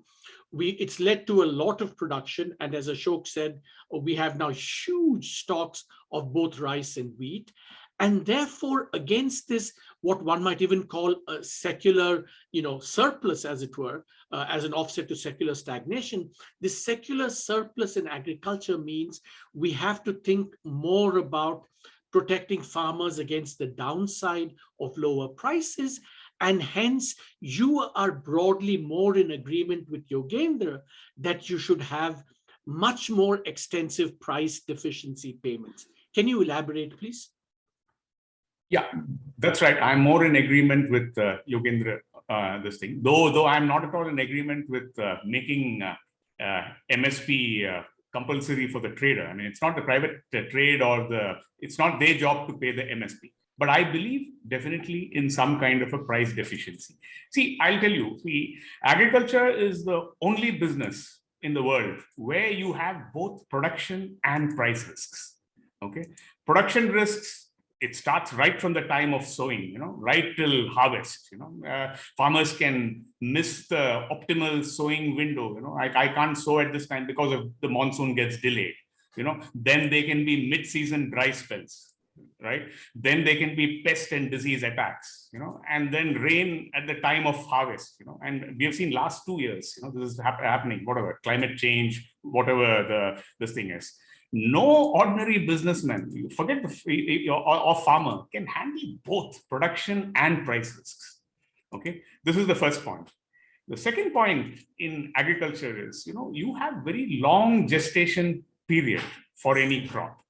it's led to a lot of production. And as Ashok said, we have now huge stocks of both rice and wheat. And therefore, against this, what one might even call a secular, surplus, as it were, as an offset to secular stagnation, this secular surplus in agriculture means we have to think more about protecting farmers against the downside of lower prices. And hence, you are broadly more in agreement with Yogendra that you should have much more extensive price deficiency payments. Can you elaborate, please? Yeah, that's right. I'm more in agreement with Yogendra, this thing. Though I'm not at all in agreement with making MSP compulsory for the trader. I mean, it's not the private trade it's not their job to pay the MSP. But I believe definitely in some kind of a price deficiency. See, I'll tell you, agriculture is the only business in the world where you have both production and price risks. Okay, production risks, it starts right from the time of sowing, right till harvest. Farmers can miss the optimal sowing window. I can't sow at this time because of the monsoon gets delayed. Then they can be mid-season dry spells, right? Then they can be pest and disease attacks, and then rain at the time of harvest, and we have seen last 2 years, this is happening, whatever, climate change, whatever this thing is. No ordinary businessman, you forget or farmer, can handle both production and price risks. Okay, this is the first point. The second point in agriculture is, you have very long gestation period for any crop.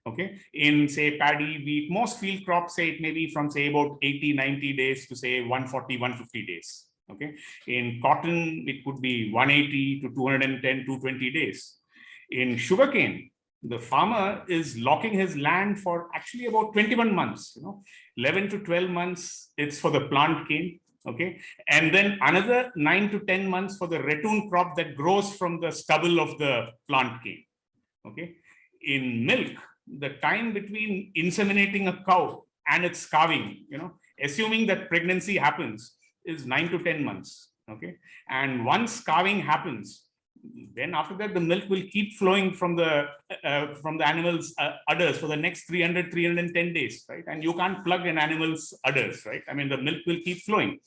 Okay, in say paddy, wheat, most field crops, say it may be from say about 80-90 days to say 140-150 days. Okay, in cotton, it could be 180 to 210-220 days. In sugarcane, the farmer is locking his land for actually about 21 months, 11 to 12 months, it's for the plant cane. Okay, and then another 9 to 10 months for the ratoon crop that grows from the stubble of the plant cane. Okay, in milk, the time between inseminating a cow and its calving, assuming that pregnancy happens, is 9 to 10 months. Okay, and once calving happens, then after that, the milk will keep flowing from the animal's udders for the next 310 days, right? And you can't plug an animal's udders, right? I mean, the milk will keep flowing,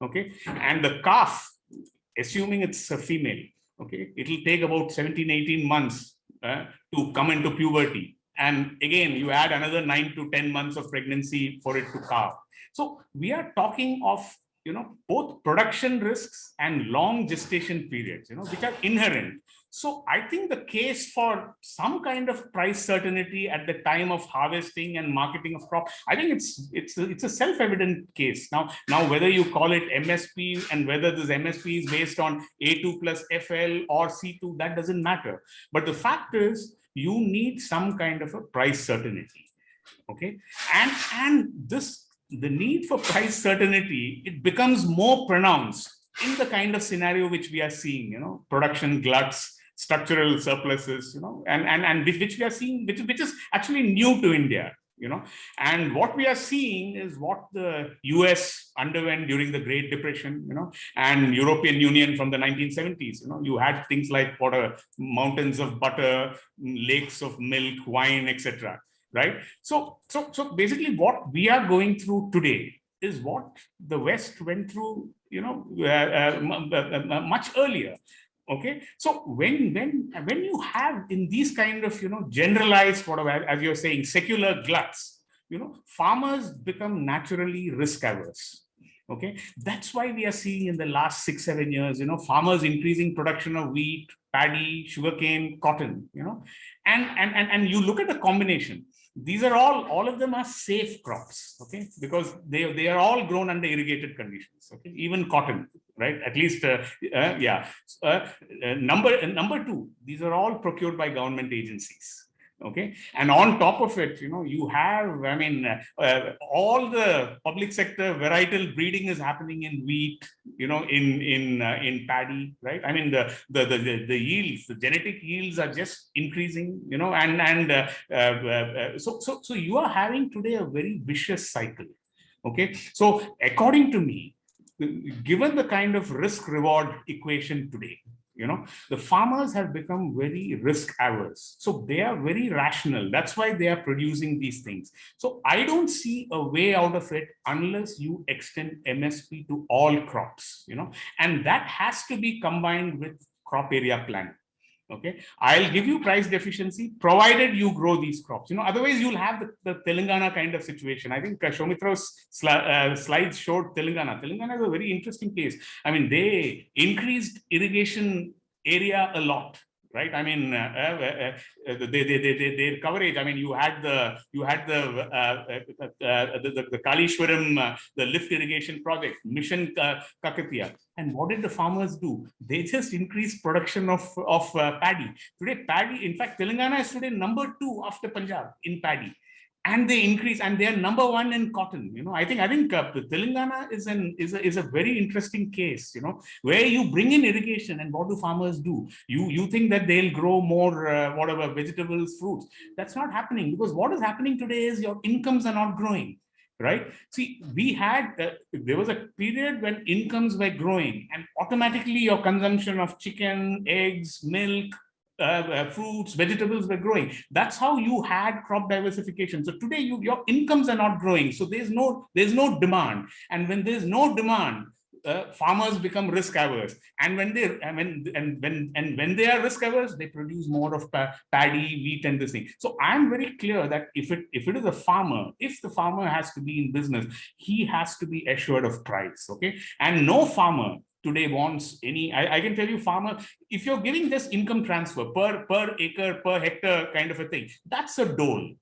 okay? And the calf, assuming it's a female, okay, it'll take about 17-18 months to come into puberty. And again, you add another 9 to 10 months of pregnancy for it to calve. So we are talking of both production risks and long gestation periods, which are inherent. So I think the case for some kind of price certainty at the time of harvesting and marketing of crop, I think it's a self-evident case. Now whether you call it MSP and whether this MSP is based on A2 plus FL or C2, that doesn't matter. But the fact is, you need some kind of a price certainty. Okay, and the need for price certainty, it becomes more pronounced in the kind of scenario which we are seeing, production gluts, structural surpluses, and which we are seeing, which is actually new to India, and what we are seeing is what the US underwent during the Great Depression, and European Union from the 1970s. You had things like mountains of butter, lakes of milk, wine, etc. Right? So basically what we are going through today is what the West went through, much earlier. Okay. So when you have in these kind of, generalized, as you're saying, secular gluts, farmers become naturally risk averse. Okay. That's why we are seeing in the last 6-7 years, farmers increasing production of wheat, paddy, sugarcane, cotton, and you look at the combination. These are all of them are safe crops, okay, because they are all grown under irrigated conditions, okay, even cotton, right? At least, number two, these are all procured by government agencies. Okay, and on top of it, you have, I mean, all the public sector varietal breeding is happening in wheat, in paddy, right? I mean, the yields, the genetic yields are just increasing, so you are having today a very vicious cycle. Okay, so according to me, given the kind of risk reward equation today, The farmers have become very risk averse. So they are very rational. That's why they are producing these things. So I don't see a way out of it unless you extend MSP to all crops, and that has to be combined with crop area planning. Okay, I'll give you price deficiency provided you grow these crops. Otherwise you'll have the Telangana kind of situation. I think Shoumitro's slides showed Telangana. Telangana is a very interesting case. I mean, they increased irrigation area a lot, right? I mean, their coverage. I mean, you had the Kalishwaram, the lift irrigation project, Mission Kakatiya. And what did the farmers do? They just increased production of paddy. Today, paddy. In fact, Telangana is today number 2 after Punjab in paddy. And they increase, and they are number 1 in cotton. I think Telangana is a very interesting case. Where you bring in irrigation, and what do farmers do? You think that they'll grow more whatever vegetables, fruits. That's not happening, because what is happening today is your incomes are not growing. Right? See, we had, there was a period when incomes were growing, and automatically your consumption of chicken, eggs, milk, fruits, vegetables were growing. That's how you had crop diversification. So today your incomes are not growing. So there's no demand. And when there's no demand, farmers become risk averse, and when they are risk averse, they produce more of paddy, wheat, and this thing. So I'm very clear that if it is a farmer, if the farmer has to be in business, he has to be assured of price. Okay, and no farmer today wants any. I can tell you, farmer, if you're giving this income transfer per acre, per hectare kind of a thing, that's a dole.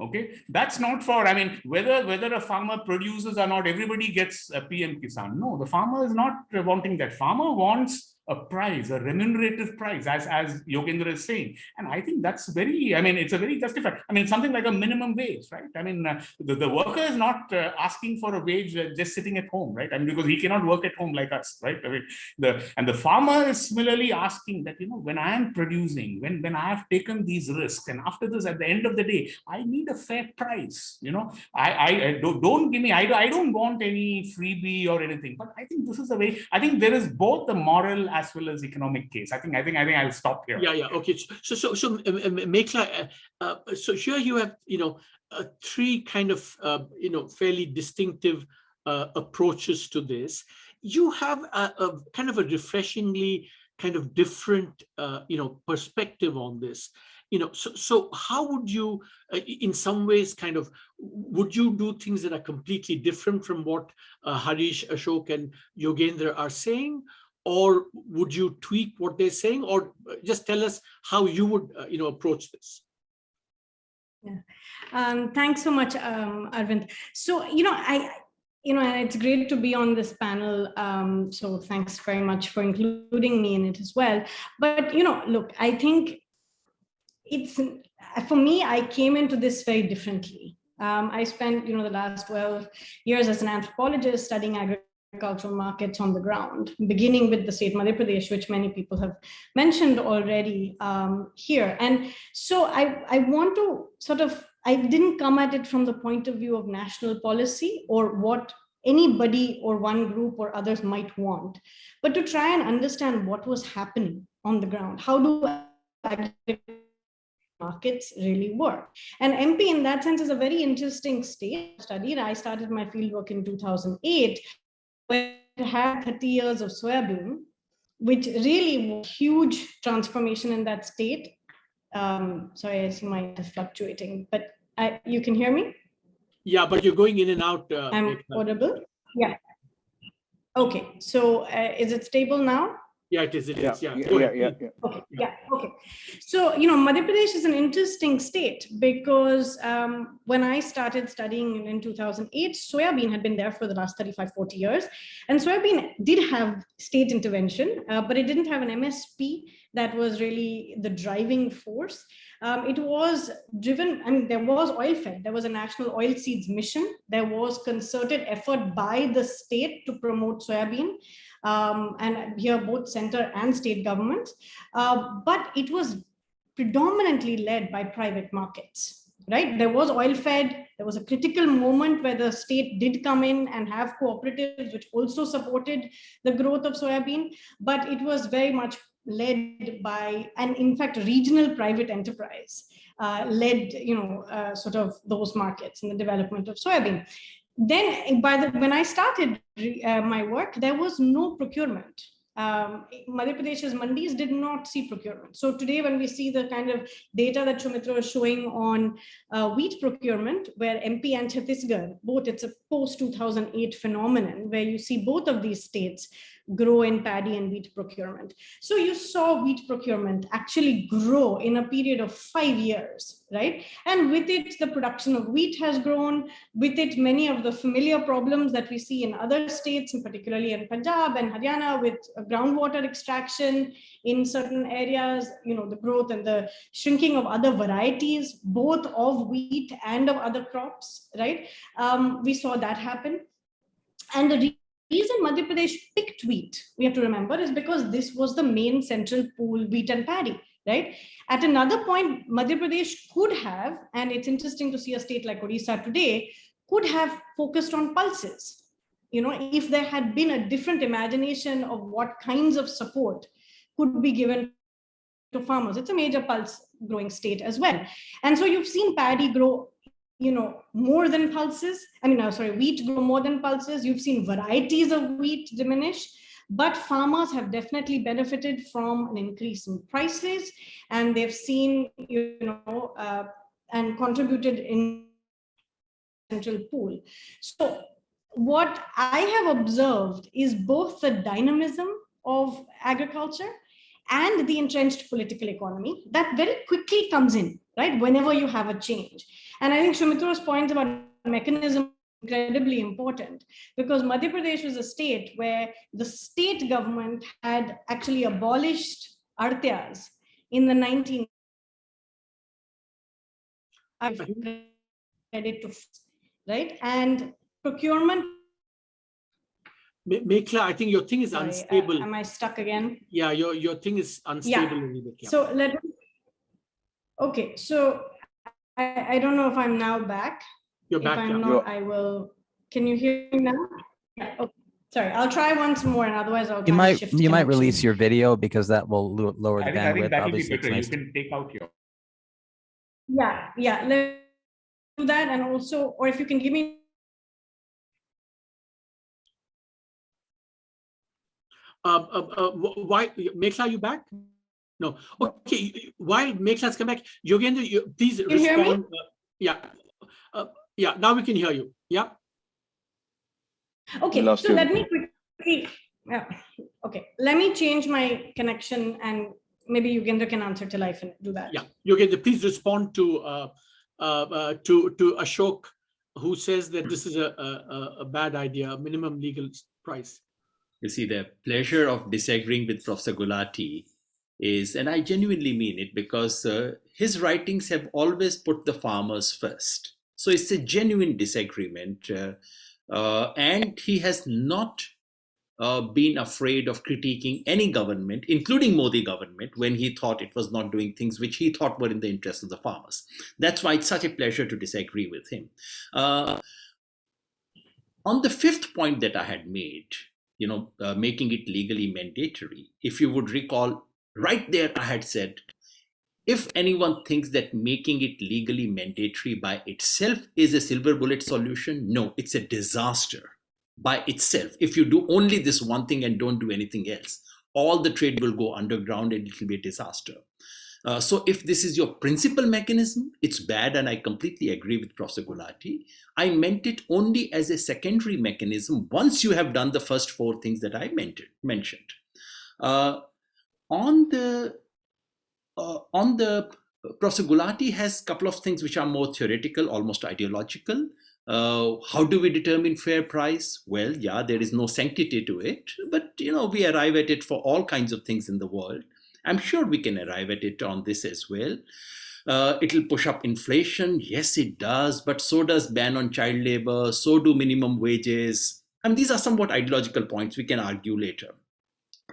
Okay, that's not for, I mean, whether a farmer produces or not, everybody gets a PM Kisan. No, the farmer is not wanting that. Farmer wants a price, a remunerative price, as Yogendra is saying. And I think that's very, I mean, it's a very justified, I mean, something like a minimum wage, right? I mean, the worker is not asking for a wage just sitting at home, right? I mean, because he cannot work at home like us, right? I mean, the farmer is similarly asking that, when I am producing, when I have taken these risks, and after this, at the end of the day, I need a fair price. I don't give me, I don't want any freebie or anything, but I think this is a way, I think there is both the moral as well as economic case. I think I'll stop here. Yeah. Okay. So Mekhala, so here you have, 3 kind of, fairly distinctive approaches to this. You have a kind of a refreshingly kind of different, perspective on this. So how would you, in some ways, kind of, would you do things that are completely different from what Harish, Ashok, and Yogendra are saying? Or would you tweak what they're saying, or just tell us how you would, approach this? Yeah, thanks so much, Arvind. So, it's great to be on this panel. So thanks very much for including me in it as well. But, look, I think it's, for me, I came into this very differently. I spent, the last 12 years as an anthropologist studying agricultural markets on the ground, beginning with the state Madhya Pradesh, which many people have mentioned already here. And so I want to I didn't come at it from the point of view of national policy or what anybody or one group or others might want, but to try and understand what was happening on the ground. How do markets really work? And MP in that sense is a very interesting state study. I started my fieldwork in 2008, where it had 30 years of soybean, which really was a huge transformation in that state. Sorry, I see my is fluctuating, but you can hear me? Yeah, but you're going in and out. I'm audible? Yeah. Okay, so is it stable now? Yeah, it is. Yeah. Okay. Yeah. Okay. So, Madhya Pradesh is an interesting state because when I started studying in 2008, soybean had been there for the last 35, 40 years. And soybean did have state intervention, but it didn't have an MSP that was really the driving force. It was driven, there was oil fed. There was a national oilseeds mission. There was concerted effort by the state to promote soybean. And here both center and state governments, but it was predominantly led by private markets. right? There was oil fed. There was a critical moment where the state did come in and have cooperatives, which also supported the growth of soybean, but it was very much led by, and in fact, regional private enterprise led, sort of those markets in the development of soybean. Then when I started my work, there was no procurement. Madhya Pradesh's mandis did not see procurement. So today, when we see the kind of data that Shoumitro is showing on wheat procurement, where MP and Chhattisgarh, both, it's a post-2008 phenomenon, where you see both of these states grow in paddy and wheat procurement. So you saw wheat procurement actually grow in a period of 5 years, right? And with it, the production of wheat has grown. With it, many of the familiar problems that we see in other states, and particularly in Punjab and Haryana, with groundwater extraction in certain areas, the growth and the shrinking of other varieties, both of wheat and of other crops, right? We saw that happen. And the reason Madhya Pradesh picked wheat, we have to remember, is because this was the main central pool, wheat and paddy, right? At another point, Madhya Pradesh could have, and it's interesting to see a state like Odisha today, could have focused on pulses. If there had been a different imagination of what kinds of support could be given to farmers. It's a major pulse growing state as well. And so you've seen paddy grow more than pulses. Wheat grow more than pulses. You've seen varieties of wheat diminish, but farmers have definitely benefited from an increase in prices, and they've seen, and contributed in central pool. So what I have observed is both the dynamism of agriculture and the entrenched political economy that very quickly comes in, right, whenever you have a change. And I think Shoumitro's points about mechanism are incredibly important, because Madhya Pradesh was a state where the state government had actually abolished artyas in the 1990s. Right? And procurement. Mekhala, I think your thing is unstable. Am I stuck again? Yeah, your thing is unstable. Yeah. So okay, so I don't know if I'm now back. You're back. If I'm not, I will. Can you hear me now? Yeah. Okay. Sorry, I'll try once more, and otherwise I'll. You might release your video, because that will lower the bandwidth. I think that will be better. You can take out your. Yeah. Let's do that, and also, or if you can give me. Why, Mekhala, you back? No. Okay. While Mekhala's come back, Yogendra, please respond. Hear me? Yeah. Now we can hear you. Yeah. Okay. So let me quickly. Okay. Let me change my connection, and maybe Yogendra can answer till I do that. Yeah. Yogendra, please respond to Ashok, who says that this is a bad idea, a minimum legal price. You see, the pleasure of disagreeing with Professor Gulati is, and I genuinely mean it, because his writings have always put the farmers first. So it's a genuine disagreement. And he has not been afraid of critiquing any government, including Modi government, when he thought it was not doing things which he thought were in the interest of the farmers. That's why it's such a pleasure to disagree with him. On the fifth point that I had made, making it legally mandatory, if you would recall, right there I had said, if anyone thinks that making it legally mandatory by itself is a silver bullet solution, no, it's a disaster by itself. If you do only this one thing and don't do anything else, all the trade will go underground and it will be a disaster. So if this is your principal mechanism, it's bad, and I completely agree with Professor Gulati. I meant it only as a secondary mechanism once you have done the first four things that I mentioned. On the Professor Gulati has a couple of things which are more theoretical, almost ideological. How do we determine fair price? Well, yeah, there is no sanctity to it, but we arrive at it for all kinds of things in the world. I'm sure we can arrive at it on this as well. It'll push up inflation. Yes, it does, but so does ban on child labor. So do minimum wages. And these are somewhat ideological points we can argue later.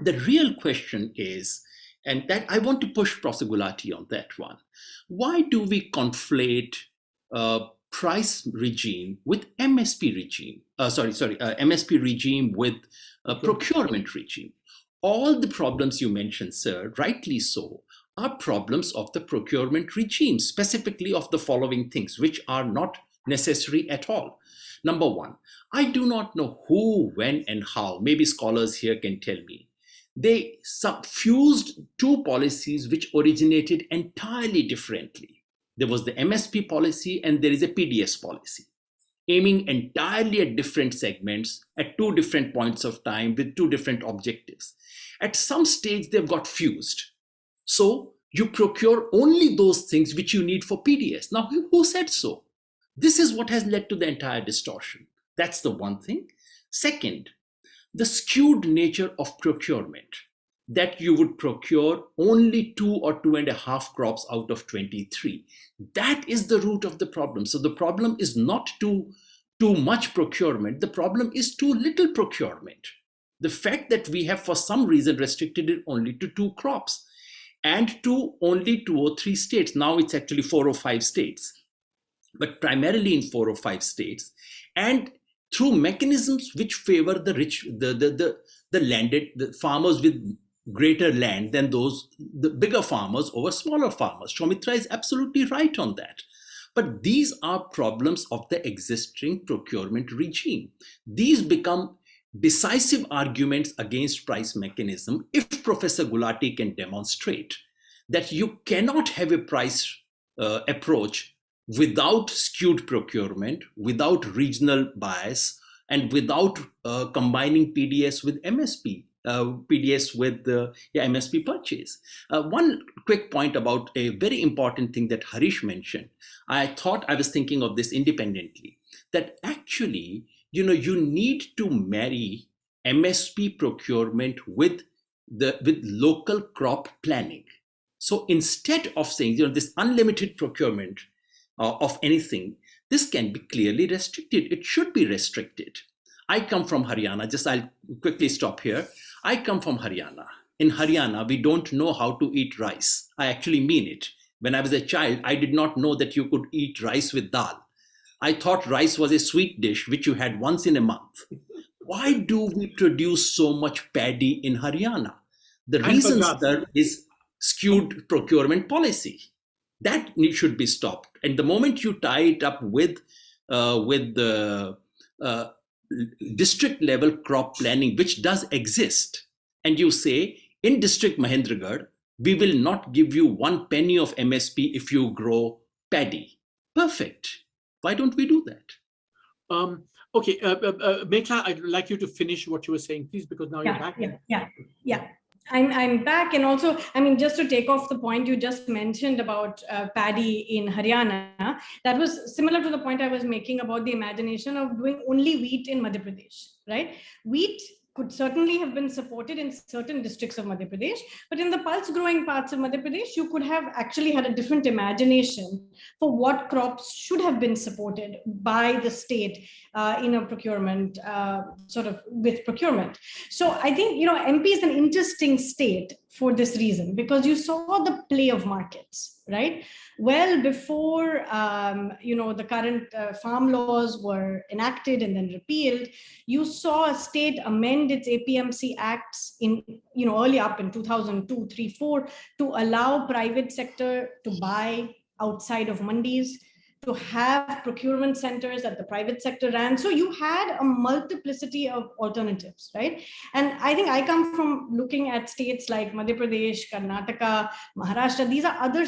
The real question is, and that I want to push Professor Gulati on that one. Why do we conflate price regime with MSP regime. MSP regime with procurement regime. All the problems you mentioned, sir, rightly so, are problems of the procurement regime, specifically of the following things, which are not necessary at all. Number one, I do not know who, when, and how. Maybe scholars here can tell me. They fused two policies which originated entirely differently. There was the MSP policy and there is a PDS policy, aiming entirely at different segments at two different points of time with two different objectives. At some stage, they've got fused. So you procure only those things which you need for PDS. Now, who said so? This is what has led to the entire distortion. That's the one thing. Second, the skewed nature of procurement, that you would procure only 2 or 2.5 crops out of 23. That is the root of the problem. So the problem is not too much procurement. The problem is too little procurement. The fact that we have for some reason restricted it only to 2 crops and to only 2 or 3 states. Now it's actually 4 or 5 states, but primarily in 4 or 5 states, and through mechanisms which favor the rich, the landed, the farmers with greater land than the bigger farmers over smaller farmers. Shoumitro is absolutely right on that. But these are problems of the existing procurement regime. These become decisive arguments against price mechanism if Professor Gulati can demonstrate that you cannot have a price approach without skewed procurement, without regional bias, and without combining PDS with MSP, PDS with MSP purchase. One quick point about a very important thing that Harish mentioned. I thought I was thinking of this independently, that actually, you need to marry MSP procurement with local crop planning. So instead of saying, this unlimited procurement of anything, this can be clearly restricted. It should be restricted. I come from Haryana. I'll quickly stop here. I come from Haryana. In Haryana, we don't know how to eat rice. I actually mean it. When I was a child, I did not know that you could eat rice with dal. I thought rice was a sweet dish which you had once in a month. Why do we produce so much paddy in Haryana? The reason, sir, is skewed procurement policy. That should be stopped. And the moment you tie it up with the district level crop planning, which does exist, and you say, in District Mahendragarh, we will not give you 1 penny of MSP if you grow paddy. Perfect. Why don't we do that? Okay, Mekhala, I'd like you to finish what you were saying, please, because now you're back. Yeah. I'm back. And also, just to take off the point you just mentioned about paddy in Haryana, that was similar to the point I was making about the imagination of doing only wheat in Madhya Pradesh, right? Wheat could certainly have been supported in certain districts of Madhya Pradesh, but in the pulse growing parts of Madhya Pradesh, you could have actually had a different imagination for what crops should have been supported by the state in a procurement, with procurement. So I think, MP is an interesting state for this reason, because you saw the play of markets, right? Well before, the current farm laws were enacted and then repealed, you saw a state amend its APMC acts in, early up in 2002, 3, 4, to allow private sector to buy outside of mandis, to have procurement centers that the private sector ran. So you had a multiplicity of alternatives, right? And I think I come from looking at states like Madhya Pradesh, Karnataka, Maharashtra. These are other,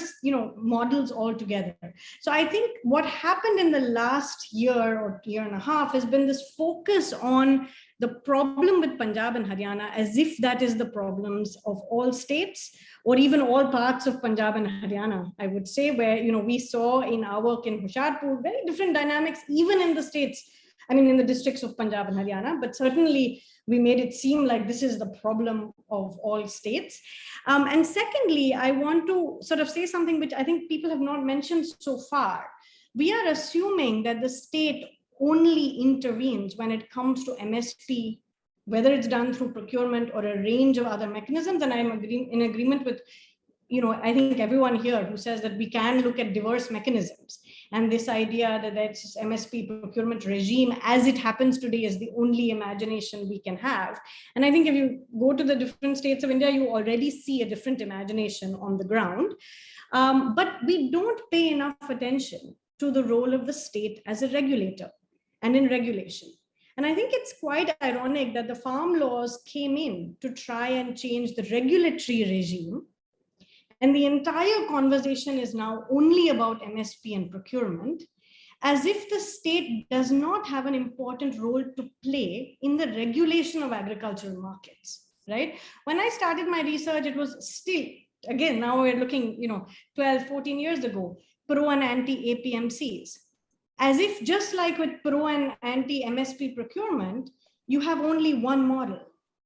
models altogether. So I think what happened in the last year or year and a half has been this focus on the problem with Punjab and Haryana as if that is the problems of all states, or even all parts of Punjab and Haryana, I would say, where, we saw in our work in Hoshiarpur, very different dynamics, even in the states, in the districts of Punjab and Haryana, but certainly we made it seem like this is the problem of all states. And secondly, I want to sort of say something which I think people have not mentioned so far. We are assuming that the state only intervenes when it comes to MSP, whether it's done through procurement or a range of other mechanisms. And I'm in agreement with, I think everyone here who says that we can look at diverse mechanisms. And this idea that that's MSP procurement regime as it happens today is the only imagination we can have. And I think if you go to the different states of India, you already see a different imagination on the ground. But we don't pay enough attention to the role of the state as a regulator and in regulation. And I think it's quite ironic that the farm laws came in to try and change the regulatory regime. And the entire conversation is now only about MSP and procurement, as if the state does not have an important role to play in the regulation of agricultural markets, right? When I started my research, it was still, again, now we're looking, 12, 14 years ago, pro and anti-APMCs. As if just like with pro and anti-MSP procurement, you have only one model.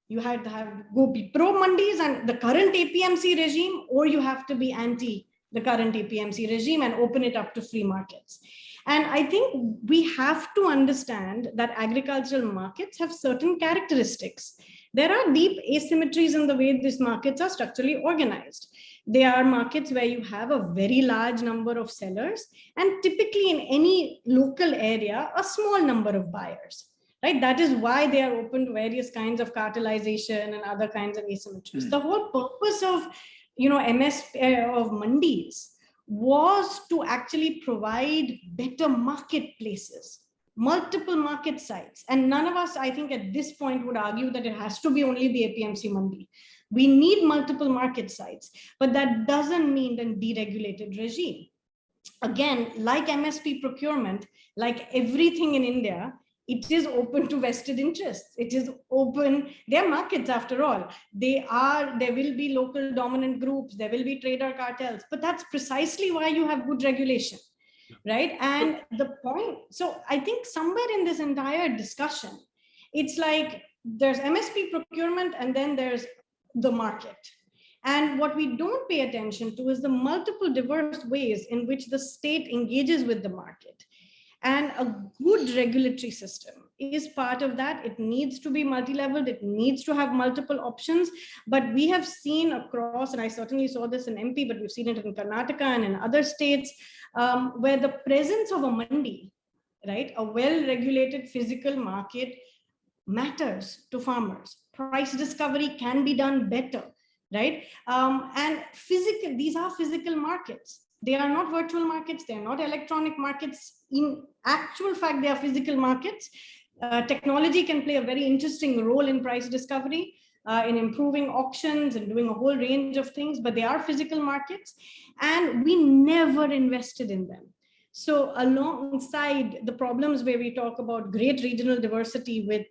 You had to go be pro mandis and the current APMC regime, or you have to be anti the current APMC regime and open it up to free markets. And I think we have to understand that agricultural markets have certain characteristics. There are deep asymmetries in the way these markets are structurally organized. They are markets where you have a very large number of sellers and typically in any local area, a small number of buyers. Right? That is why they are open to various kinds of cartelization and other kinds of asymmetries. The whole purpose of, of mandis was to actually provide better marketplaces, multiple market sites. And none of us, I think at this point would argue that it has to be only the APMC mandi. We need multiple market sites, but that doesn't mean a deregulated regime. Again, like MSP procurement, like everything in India, it is open to vested interests. It is open, they're markets after all. There will be local dominant groups, there will be trader cartels, but that's precisely why you have good regulation, right? And the point, so I think somewhere in this entire discussion, it's like there's MSP procurement and then there's the market. And what we don't pay attention to is the multiple diverse ways in which the state engages with the market. And a good regulatory system is part of that. It needs to be multi-leveled. It needs to have multiple options. But we have seen across, and I certainly saw this in MP, but we've seen it in Karnataka and in other states, where the presence of a mandi, right, a well-regulated physical market matters to farmers. Price discovery can be done better, right? And these are physical markets. They are not virtual markets. They are not electronic markets. In actual fact, they are physical markets. Technology can play a very interesting role in price discovery, in improving auctions and doing a whole range of things, but they are physical markets and we never invested in them. So alongside the problems where we talk about great regional diversity with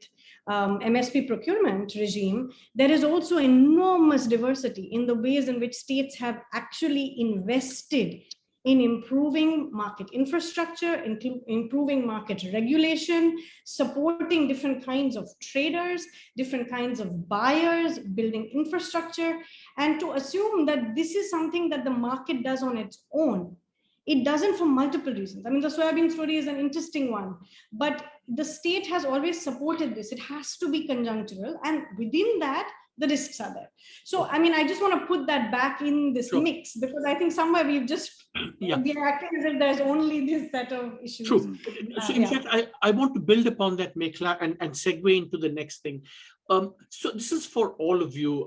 MSP procurement regime, there is also enormous diversity in the ways in which states have actually invested in improving market infrastructure, improving market regulation, supporting different kinds of traders, different kinds of buyers, building infrastructure, and to assume that this is something that the market does on its own. It doesn't for multiple reasons. I mean, the soybean story is an interesting one, but the state has always supported this. It has to be conjunctural, and within that, the risks are there. So, I mean, I just want to put that back in this mix, because I think somewhere we've just been acting as if there's only this set of issues. True. So in fact, I want to build upon that, Mekhala, and segue into the next thing. So this is for all of you.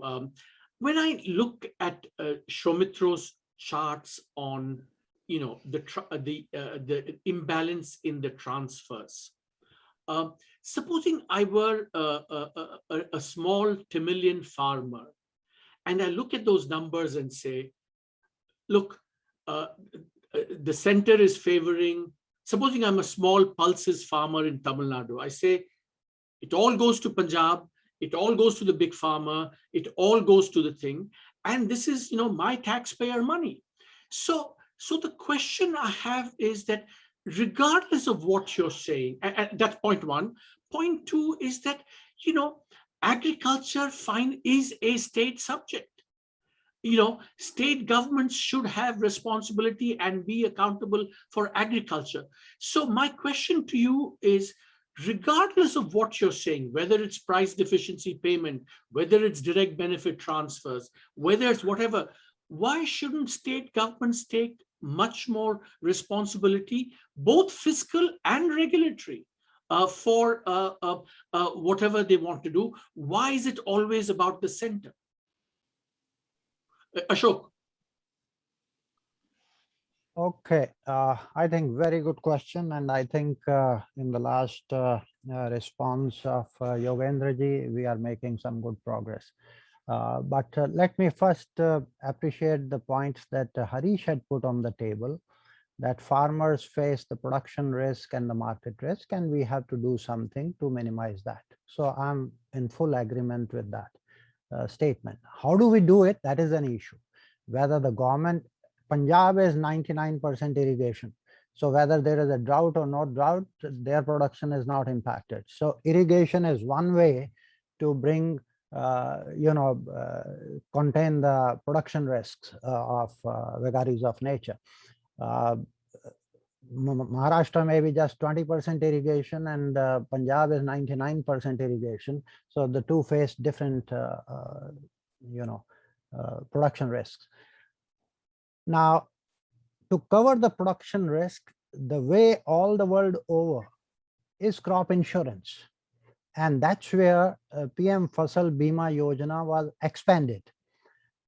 When I look at Shoumitro's charts on the imbalance in the transfers. Supposing I were a small Tamilian farmer, and I look at those numbers and say, look, the center is favoring, supposing I'm a small pulses farmer in Tamil Nadu, I say, it all goes to Punjab, it all goes to the big farmer, it all goes to the thing, and this is, my taxpayer money. So the question I have is that regardless of what you're saying, and that's point one. Point two is that, agriculture is a state subject. State governments should have responsibility and be accountable for agriculture. So my question to you is, regardless of what you're saying, whether it's price deficiency payment, whether it's direct benefit transfers, whether it's whatever, why shouldn't state governments take much more responsibility, both fiscal and regulatory, for whatever they want to do? Why is it always about the center? Ashok. Okay, I think very good question. And I think in the last response of Yogendra ji, we are making some good progress. But let me first appreciate the points that Harish had put on the table, that farmers face the production risk and the market risk, and we have to do something to minimize that. So I'm in full agreement with that statement. How do we do it? That is an issue. Whether the government, Punjab is 99% irrigation. So whether there is a drought or not drought, their production is not impacted. So irrigation is one way to bring, contain the production risks of vagaries of nature. Maharashtra may be just 20% irrigation, and Punjab is 99% irrigation. So the two face different, production risks. Now, to cover the production risk, the way all the world over is crop insurance. And that's where PM Fasal Bima Yojana was expanded.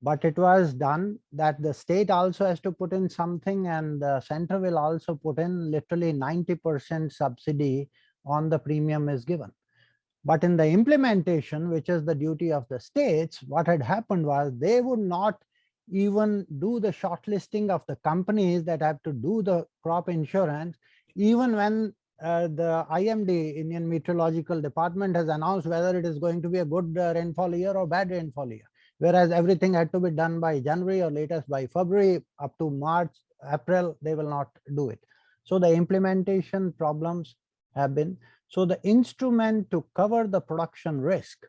But it was done that the state also has to put in something, and the center will also put in literally 90% subsidy on the premium is given. But in the implementation, which is the duty of the states, what had happened was they would not even do the shortlisting of the companies that have to do the crop insurance, even when the IMD, Indian Meteorological Department, has announced whether it is going to be a good rainfall year or bad rainfall year. Whereas everything had to be done by January or latest by February, up to March, April, they will not do it. So the implementation problems have been. So the instrument to cover the production risk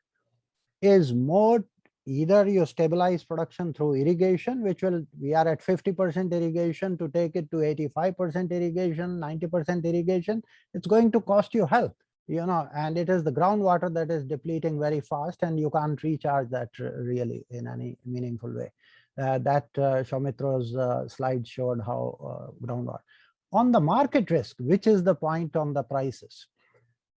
is more, either you stabilize production through irrigation, which we are at 50% irrigation, to take it to 85% irrigation, 90% irrigation, it's going to cost you health, and it is the groundwater that is depleting very fast, and you can't recharge that really in any meaningful way. That Shoumitro's slide showed how groundwater. On the market risk, which is the point on the prices,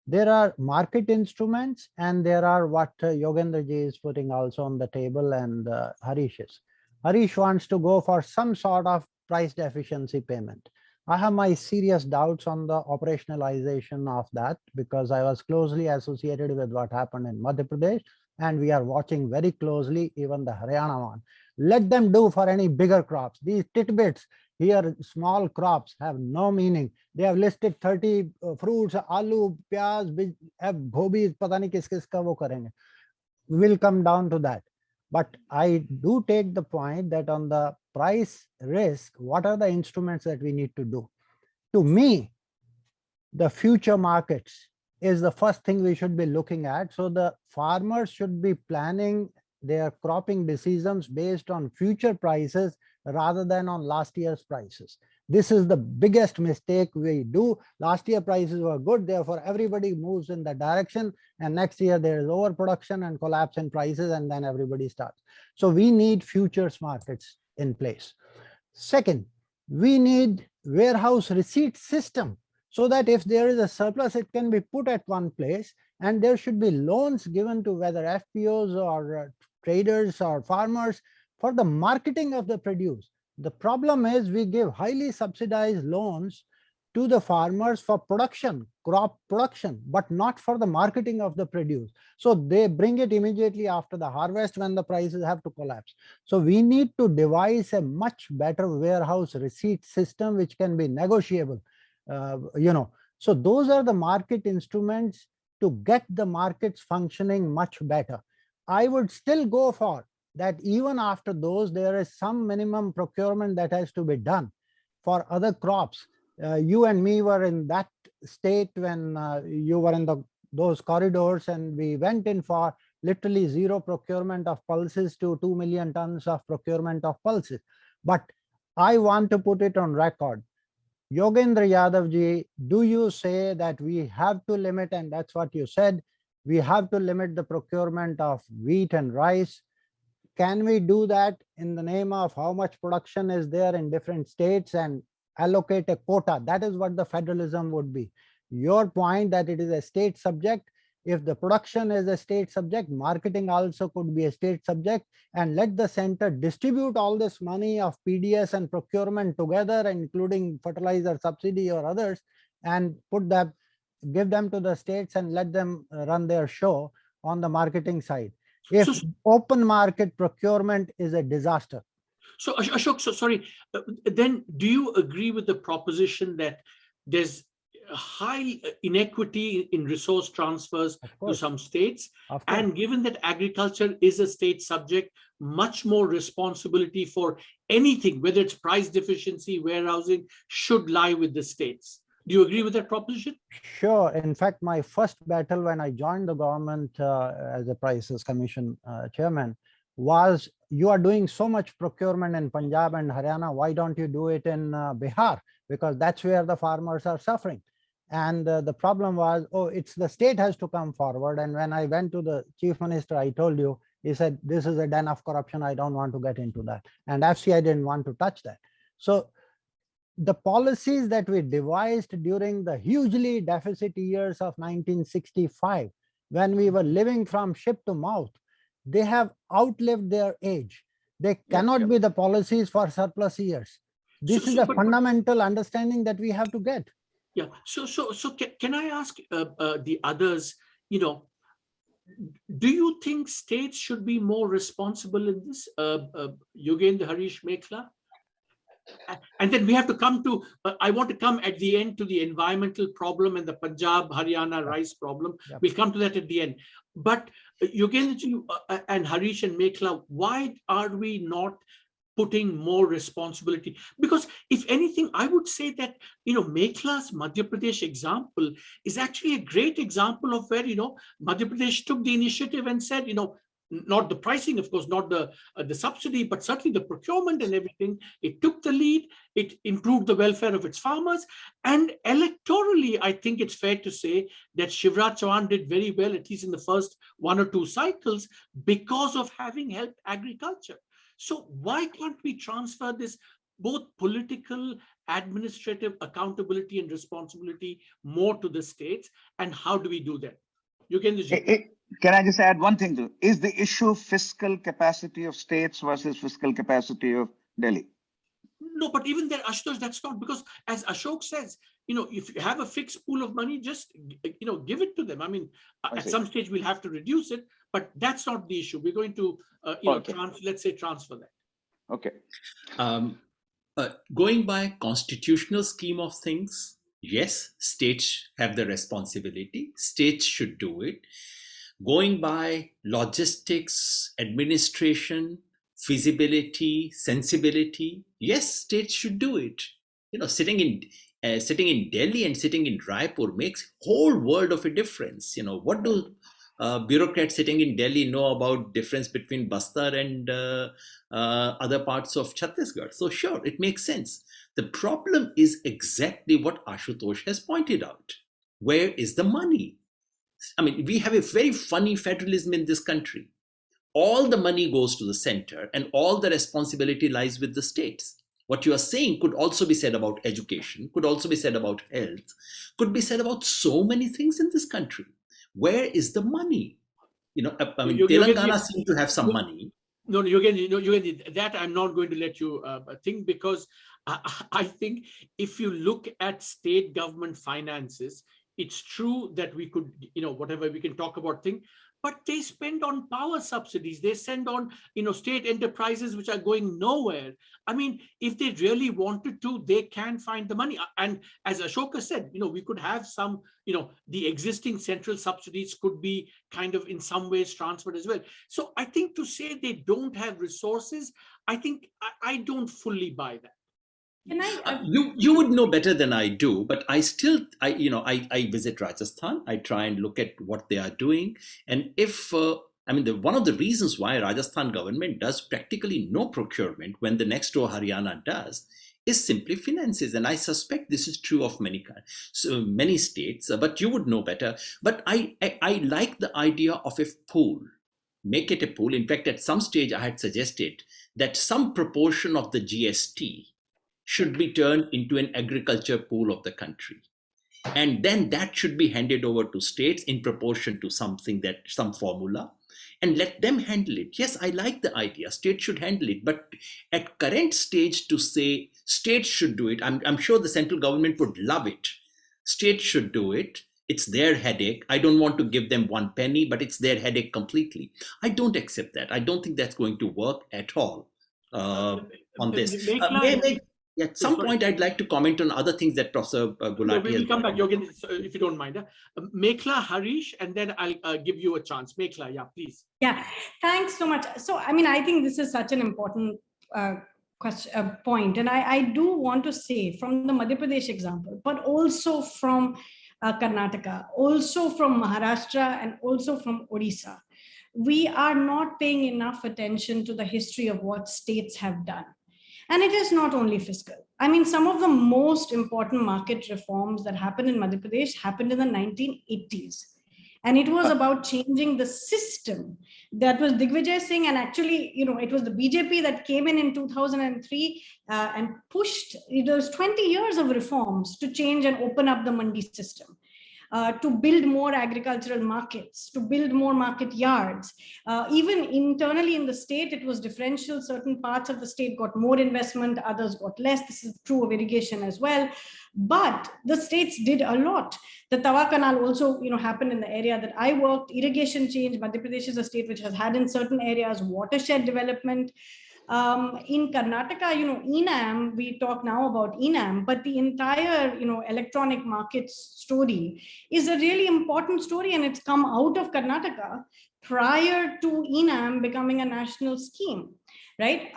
there are market instruments, and there are what Yogendra ji is putting also on the table, and Harish is. Harish wants to go for some sort of price deficiency payment. I have my serious doubts on the operationalization of that, because I was closely associated with what happened in Madhya Pradesh, and we are watching very closely even the Haryana one. Let them do for any bigger crops. These titbits here, small crops, have no meaning. They have listed 30 fruits, aloo, pyaz, gobi, pata nahi kis ka wo karenge. We will come down to that. But I do take the point that on the price risk, what are the instruments that we need to do? To me, the future markets is the first thing we should be looking at. So the farmers should be planning their cropping decisions based on future prices rather than on last year's prices. This is the biggest mistake we do. Last year prices were good, therefore everybody moves in that direction, and next year there is overproduction and collapse in prices, and then everybody starts. So we need futures markets in place. Second, we need warehouse receipt system, so that if there is a surplus, it can be put at one place, and there should be loans given to whether FPOs or traders or farmers for the marketing of the produce. The problem is we give highly subsidized loans to the farmers for production, crop production, but not for the marketing of the produce. So they bring it immediately after the harvest when the prices have to collapse. So we need to devise a much better warehouse receipt system which can be negotiable. So those are the market instruments to get the markets functioning much better. I would still go for that. Even after those, there is some minimum procurement that has to be done for other crops. You and me were in that state when you were in those corridors, and we went in for literally zero procurement of pulses to 2 million tons of procurement of pulses. But I want to put it on record. Yogendra Yadav ji, do you say that we have to limit, and that's what you said, we have to limit the procurement of wheat and rice? can we do that in the name of how much production is there in different states and allocate a quota? That is what the federalism would be. Your point that it is a state subject, if the production is a state subject, marketing also could be a state subject, and let the center distribute all this money of PDS and procurement together, including fertilizer subsidy or others, and put them, give them to the states and let them run their show on the marketing side. If open market procurement is a disaster. So Ashok, so sorry, then do you agree with the proposition that there's a high inequity in resource transfers to some states, and given that agriculture is a state subject, much more responsibility for anything, whether it's price deficiency, warehousing, should lie with the states? Do you agree with that proposition? Sure. In fact, my first battle when I joined the government as a Prices Commission chairman was, you are doing so much procurement in Punjab and Haryana, why don't you do it in Bihar? Because that's where the farmers are suffering. And the problem was, oh, it's the state has to come forward. And when I went to the chief minister, I told you, he said, this is a den of corruption. I don't want to get into that. And FCI didn't want to touch that. So the policies that we devised during the hugely deficit years of 1965, when we were living from ship to mouth, they have outlived their age. They cannot be the policies for surplus years. This is a fundamental understanding that we have to get. Yeah. So can I ask the others, you know, do you think states should be more responsible in this? Yogendra, Harish, Mekhala? And then we have to come to, I want to come at the end to the environmental problem and the Punjab, Haryana rice problem. We'll come to that at the end. But Yogendra and Harish and Mekhala, why are we not putting more responsibility? Because if anything, I would say that, you know, Mekhala's Madhya Pradesh example is actually a great example of where, you know, Madhya Pradesh took the initiative and said, you know, not the pricing, of course, not the subsidy, but certainly the procurement and everything. It took the lead, it improved the welfare of its farmers. And electorally, I think it's fair to say that Shivraj Chauhan did very well, at least in the first 1 or 2 cycles, because of having helped agriculture. So why can't we transfer this both political, administrative accountability and responsibility more to the states? And how do we do that? Can I just add one thing to it? Is the issue fiscal capacity of states versus fiscal capacity of Delhi? No, but even there, Ashutosh, that's not, because as Ashok says, you know, if you have a fixed pool of money, just, you know, give it to them. I mean, at some stage we'll have to reduce it, but that's not the issue. We're going to, you know, let's say transfer that. Okay. Going by constitutional scheme of things, yes, states have the responsibility. States should do it. Going by logistics, administration, feasibility, sensibility, yes, states should do it. You know, sitting in Delhi and sitting in Raipur makes whole world of a difference. You know, what do bureaucrats sitting in Delhi know about difference between Bastar and other parts of Chhattisgarh? So sure, it makes sense. The problem is exactly what Ashutosh has pointed out. Where is the money? I mean, we have a very funny federalism in this country. All the money goes to the center and all the responsibility lies with the states. What you are saying could also be said about education, could also be said about health, could be said about so many things in this country. Where is the money? You know, I mean, Telangana seems to have some money. No, Yogendra, that I'm not going to let you think, because I think if you look at state government finances, it's true that we could, you know, whatever we can talk about things, but they spend on power subsidies. They send on, you know, state enterprises which are going nowhere. I mean, if they really wanted to, they can find the money. And as Ashoka said, you know, we could have some, you know, the existing central subsidies could be kind of in some ways transferred as well. So I think to say they don't have resources, I think I don't fully buy that. Can I? You would know better than I do, but I visit Rajasthan. I try and look at what they are doing, and if one of the reasons why Rajasthan government does practically no procurement when the next door Haryana does is simply finances, and I suspect this is true of many states. But you would know better. But I like the idea of a pool. make it a pool. In fact, at some stage, I had suggested that some proportion of the GST should be turned into an agriculture pool of the country. And then that should be handed over to states in proportion to some formula, and let them handle it. Yes, I like the idea. States should handle it. But at current stage, to say states should do it, I'm sure the central government would love it. States should do it. It's their headache. I don't want to give them one penny, but it's their headache completely. I don't accept that. I don't think that's going to work at all on this. At some point, I'd like to comment on other things that Professor Gulati has. We'll come back, Yogendra, if you don't mind. Mekhala, Harish, and then I'll give you a chance. Mekhala, yeah, please. Yeah, thanks so much. So, I mean, I think this is such an important point. And I do want to say from the Madhya Pradesh example, but also from Karnataka, also from Maharashtra, and also from Odisha, we are not paying enough attention to the history of what states have done. And it is not only fiscal. I mean, some of the most important market reforms that happened in Madhya Pradesh happened in the 1980s. And it was about changing the system. That was Digvijay Singh, and actually, you know, it was the BJP that came in 2003 and pushed, it was 20 years of reforms to change and open up the mandi system. To build more agricultural markets, to build more market yards. Even internally in the state, it was differential. Certain parts of the state got more investment, others got less. This is true of irrigation as well. But the states did a lot. The Tawa Canal also, you know, happened in the area that I worked. Irrigation change. Madhya Pradesh is a state which has had in certain areas watershed development. In Karnataka, you know, ENAM, we talk now about ENAM, but the entire, you know, electronic markets story is a really important story, and it's come out of Karnataka prior to ENAM becoming a national scheme, right?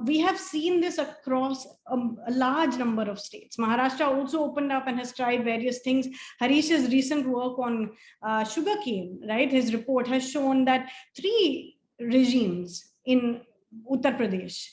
We have seen this across a large number of states. Maharashtra also opened up and has tried various things. Harish's recent work on sugarcane, right? His report has shown that 3 regimes in Uttar Pradesh,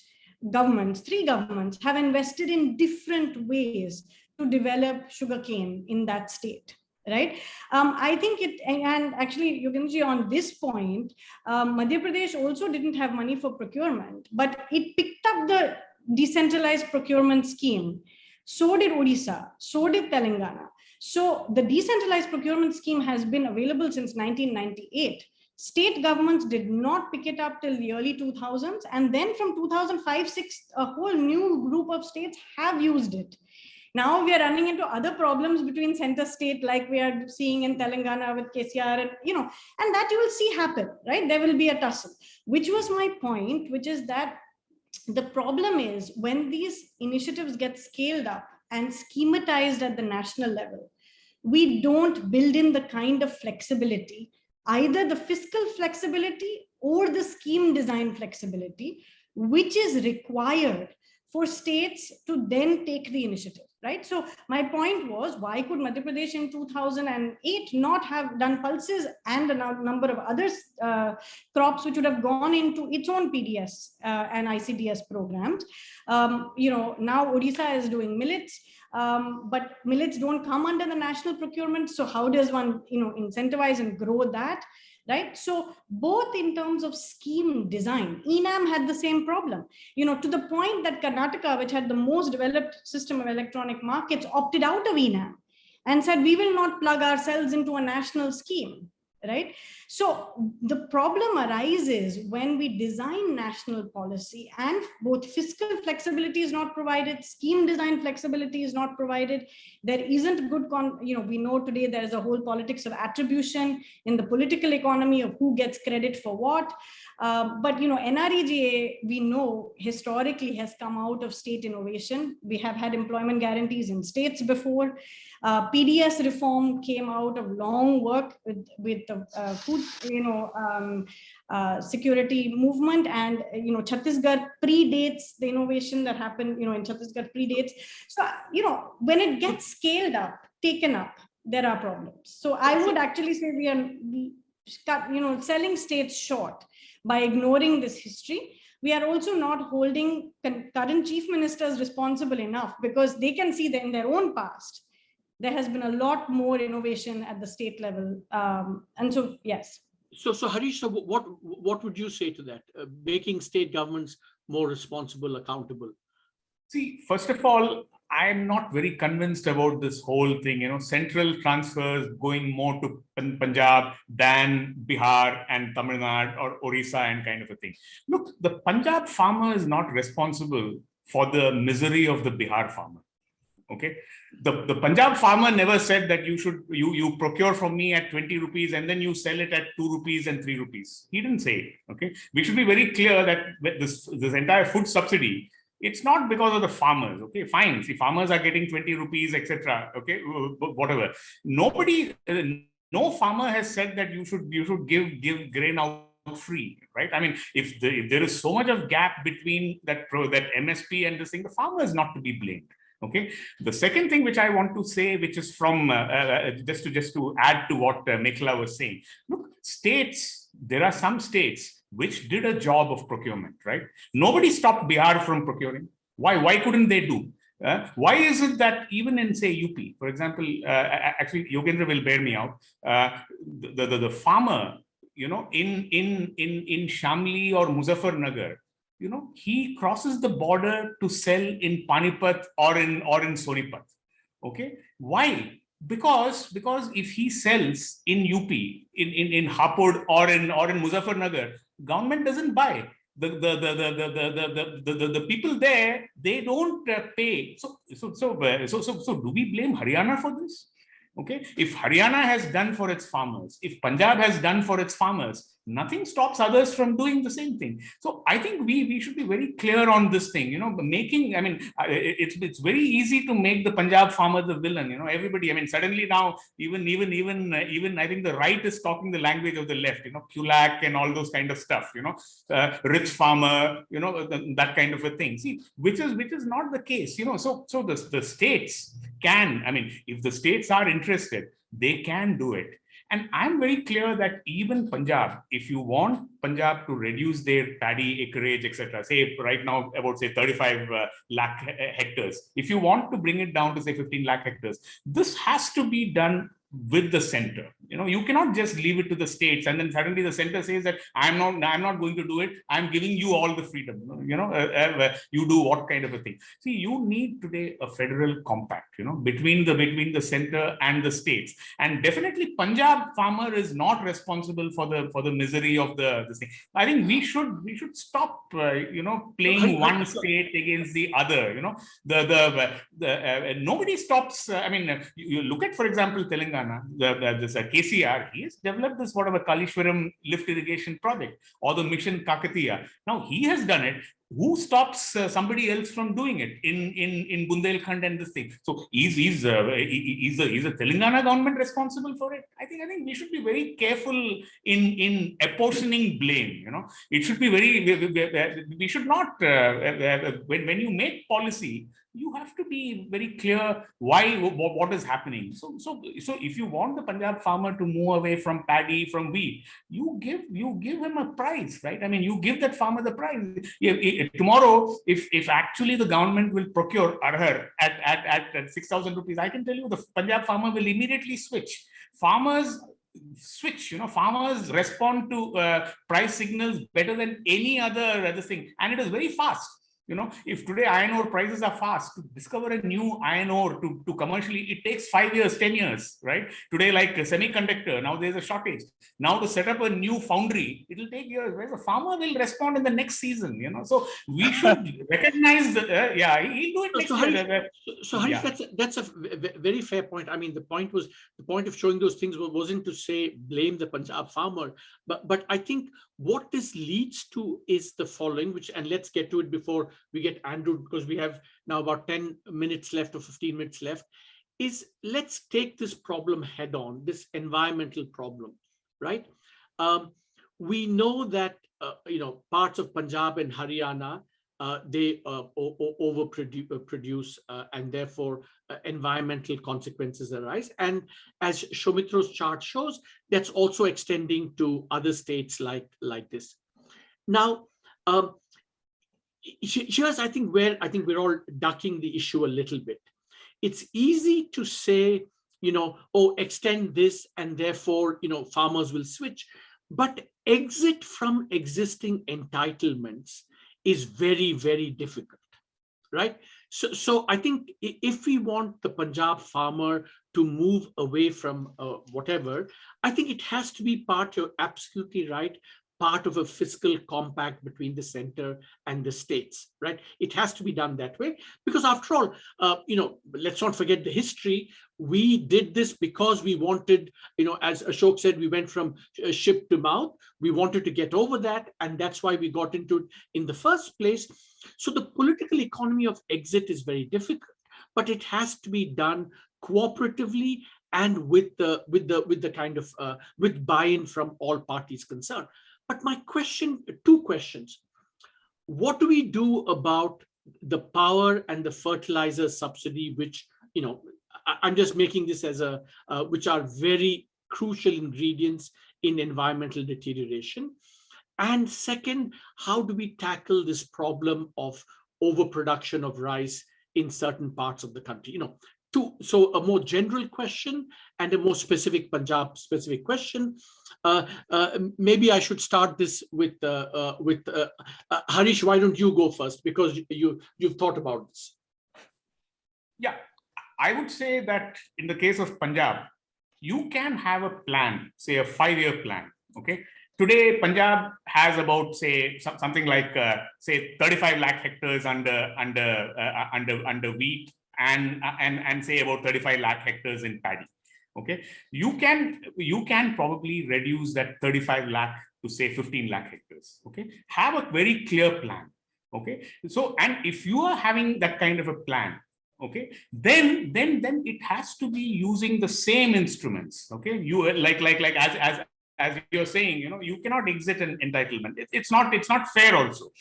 three governments have invested in different ways to develop sugarcane in that state, right? I think and actually, Yogendra, on this point, Madhya Pradesh also didn't have money for procurement, but it picked up the decentralized procurement scheme. So did Odisha, so did Telangana. So the decentralized procurement scheme has been available since 1998. State governments did not pick it up till the early 2000s. And then from 2005-06, a whole new group of states have used it. Now we are running into other problems between center state, like we are seeing in Telangana with KCR, and, you know, and that you will see happen, right? There will be a tussle, which was my point, which is that the problem is when these initiatives get scaled up and schematized at the national level, we don't build in the kind of flexibility, either the fiscal flexibility or the scheme design flexibility, which is required for states to then take the initiative, right? So my point was, why could Madhya Pradesh in 2008 not have done pulses and a number of other crops which would have gone into its own PDS and ICDS programs? You know, now Odisha is doing millets. But millets don't come under the national procurement. So how does one, you know, incentivize and grow that, right? So both in terms of scheme design, ENAM had the same problem, you know, to the point that Karnataka, which had the most developed system of electronic markets, opted out of ENAM and said, we will not plug ourselves into a national scheme, right? So the problem arises when we design national policy and both fiscal flexibility is not provided, scheme design flexibility is not provided. There isn't good, you know, we know today there is a whole politics of attribution in the political economy of who gets credit for what. But, you know, NREGA, we know historically has come out of state innovation. We have had employment guarantees in states before. PDS reform came out of long work with the food, you know, security movement, and, you know, Chhattisgarh predates the innovation that happened, you know, in Chhattisgarh predates. So, you know, when it gets scaled up, taken up, there are problems. So I would actually say we are, you know, selling states short by ignoring this history. We are also not holding current chief ministers responsible enough, because they can see that in their own past, there has been a lot more innovation at the state level. And so, yes. So Harish, so what would you say to that? Making state governments more responsible, accountable? See, first of all, I'm not very convinced about this whole thing, central transfers going more to Punjab than Bihar and Tamil Nadu or Odisha and kind of a thing. Look, the Punjab farmer is not responsible for the misery of the Bihar farmer. Okay, the Punjab farmer never said that you procure from me at 20 rupees and then you sell it at 2 rupees and 3 rupees. He didn't say it. Okay, we should be very clear that this entire food subsidy, it's not because of the farmers. Okay, fine. See, farmers are getting 20 rupees, etc. Okay, whatever. Nobody, no farmer has said that you should give grain out free, right? I mean, if there is so much of gap between that MSP and this thing, the farmer is not to be blamed. Okay. The second thing which I want to say, which is from just to add to what Mekhala was saying. Look, states. There are some states which did a job of procurement, right? Nobody stopped Bihar from procuring. Why couldn't they do? Why is it that even in, say, UP, for example, actually Yogendra will bear me out, the farmer, in Shamli or Muzaffarnagar, he crosses the border to sell in Panipat or in Sonipat. Okay, why? Because if he sells in UP, in Hapur or in Muzaffarnagar, government doesn't buy. The people there, they don't pay. So do we blame Haryana for this? Okay, if Haryana has done for its farmers, if Punjab has done for its farmers, nothing stops others from doing the same thing. So I think we should be very clear on this thing. It's very easy to make the Punjab farmer the villain. Everybody. I mean, suddenly now even I think the right is talking the language of the left. Kulak and all those kind of stuff. Rich farmer. That kind of a thing. See, which is not the case. So the states can. I mean, if the states are interested, they can do it. And I'm very clear that even Punjab, if you want Punjab to reduce their paddy acreage, etc., say right now about, say, 35 lakh hectares, if you want to bring it down to, say, 15 lakh hectares, this has to be done with the center. You cannot just leave it to the states and then suddenly the center says that I'm not going to do it. I'm giving you all the freedom. You do what kind of a thing. See, you need today a federal compact, between the center and the states. And definitely Punjab farmer is not responsible for the misery of this thing. I think we should stop playing one state against the other. Nobody stops. I mean, you look at, for example, Telangana. This KCR, he has developed this whatever Kalishwaram lift irrigation project or the Mission Kakatiya. Now he has done it. Who stops somebody else from doing it in Bundelkhand and this thing? So is the Telangana government responsible for it? I think we should be very careful in apportioning blame. It should be we should not when you make policy, you have to be very clear what is happening. So if you want the Punjab farmer to move away from paddy, from wheat, you give him a price, right? I mean, you give that farmer the price. Tomorrow, if actually the government will procure arhar at 6,000 rupees, I can tell you the Punjab farmer will immediately switch. Farmers respond to price signals better than any other thing, and it is very fast. If today iron ore prices are fast, to discover a new iron ore to commercially, it takes 5 years, 10 years, right? Today, like a semiconductor, now there's a shortage. Now to set up a new foundry, it'll take years. Whereas the farmer will respond in the next season, So we should recognize that, he'll do it next year. So Harish, that's a very fair point. I mean, the point of showing those things wasn't to say blame the Punjab farmer, but I think what this leads to is the following, and let's get to it before we get Andrew, because we have now about 10 minutes left or 15 minutes left, is let's take this problem head on, this environmental problem, right? We know that, parts of Punjab and Haryana, they overproduce and therefore environmental consequences arise. And as Shoumitro's chart shows, that's also extending to other states like this. Now, here's I think we're all ducking the issue a little bit. It's easy to say, extend this and therefore, farmers will switch. But exit from existing entitlements is very, very difficult, right? So I think if we want the Punjab farmer to move away from whatever, I think it has to be part, you're absolutely right, part of a fiscal compact between the center and the states, right? It has to be done that way, because after all, let's not forget the history. We did this because we wanted, as Ashok said, we went from ship to mouth. We wanted to get over that, and that's why we got into it in the first place. So the political economy of exit is very difficult, but it has to be done cooperatively and with the kind of with buy-in from all parties concerned. But my question, two questions. What do we do about the power and the fertilizer subsidy, which, I'm just making this as which are very crucial ingredients in environmental deterioration? And second, how do we tackle this problem of overproduction of rice in certain parts of the country? So a more general question and a more specific Punjab specific question. Maybe I should start this with Harish. Why don't you go first, because you've thought about this? Yeah, I would say that in the case of Punjab, you can have a plan, say a 5-year plan. Okay. Today, Punjab has about, say, something like, say, 35 lakh hectares under wheat, and say about 35 lakh hectares in paddy. Okay, you can probably reduce that 35 lakh to say 15 lakh hectares. Okay, have a very clear plan. Okay, so, and if you are having that kind of a plan, okay, then it has to be using the same instruments. Okay, you like as you're saying, you cannot exit an entitlement. It's not fair also.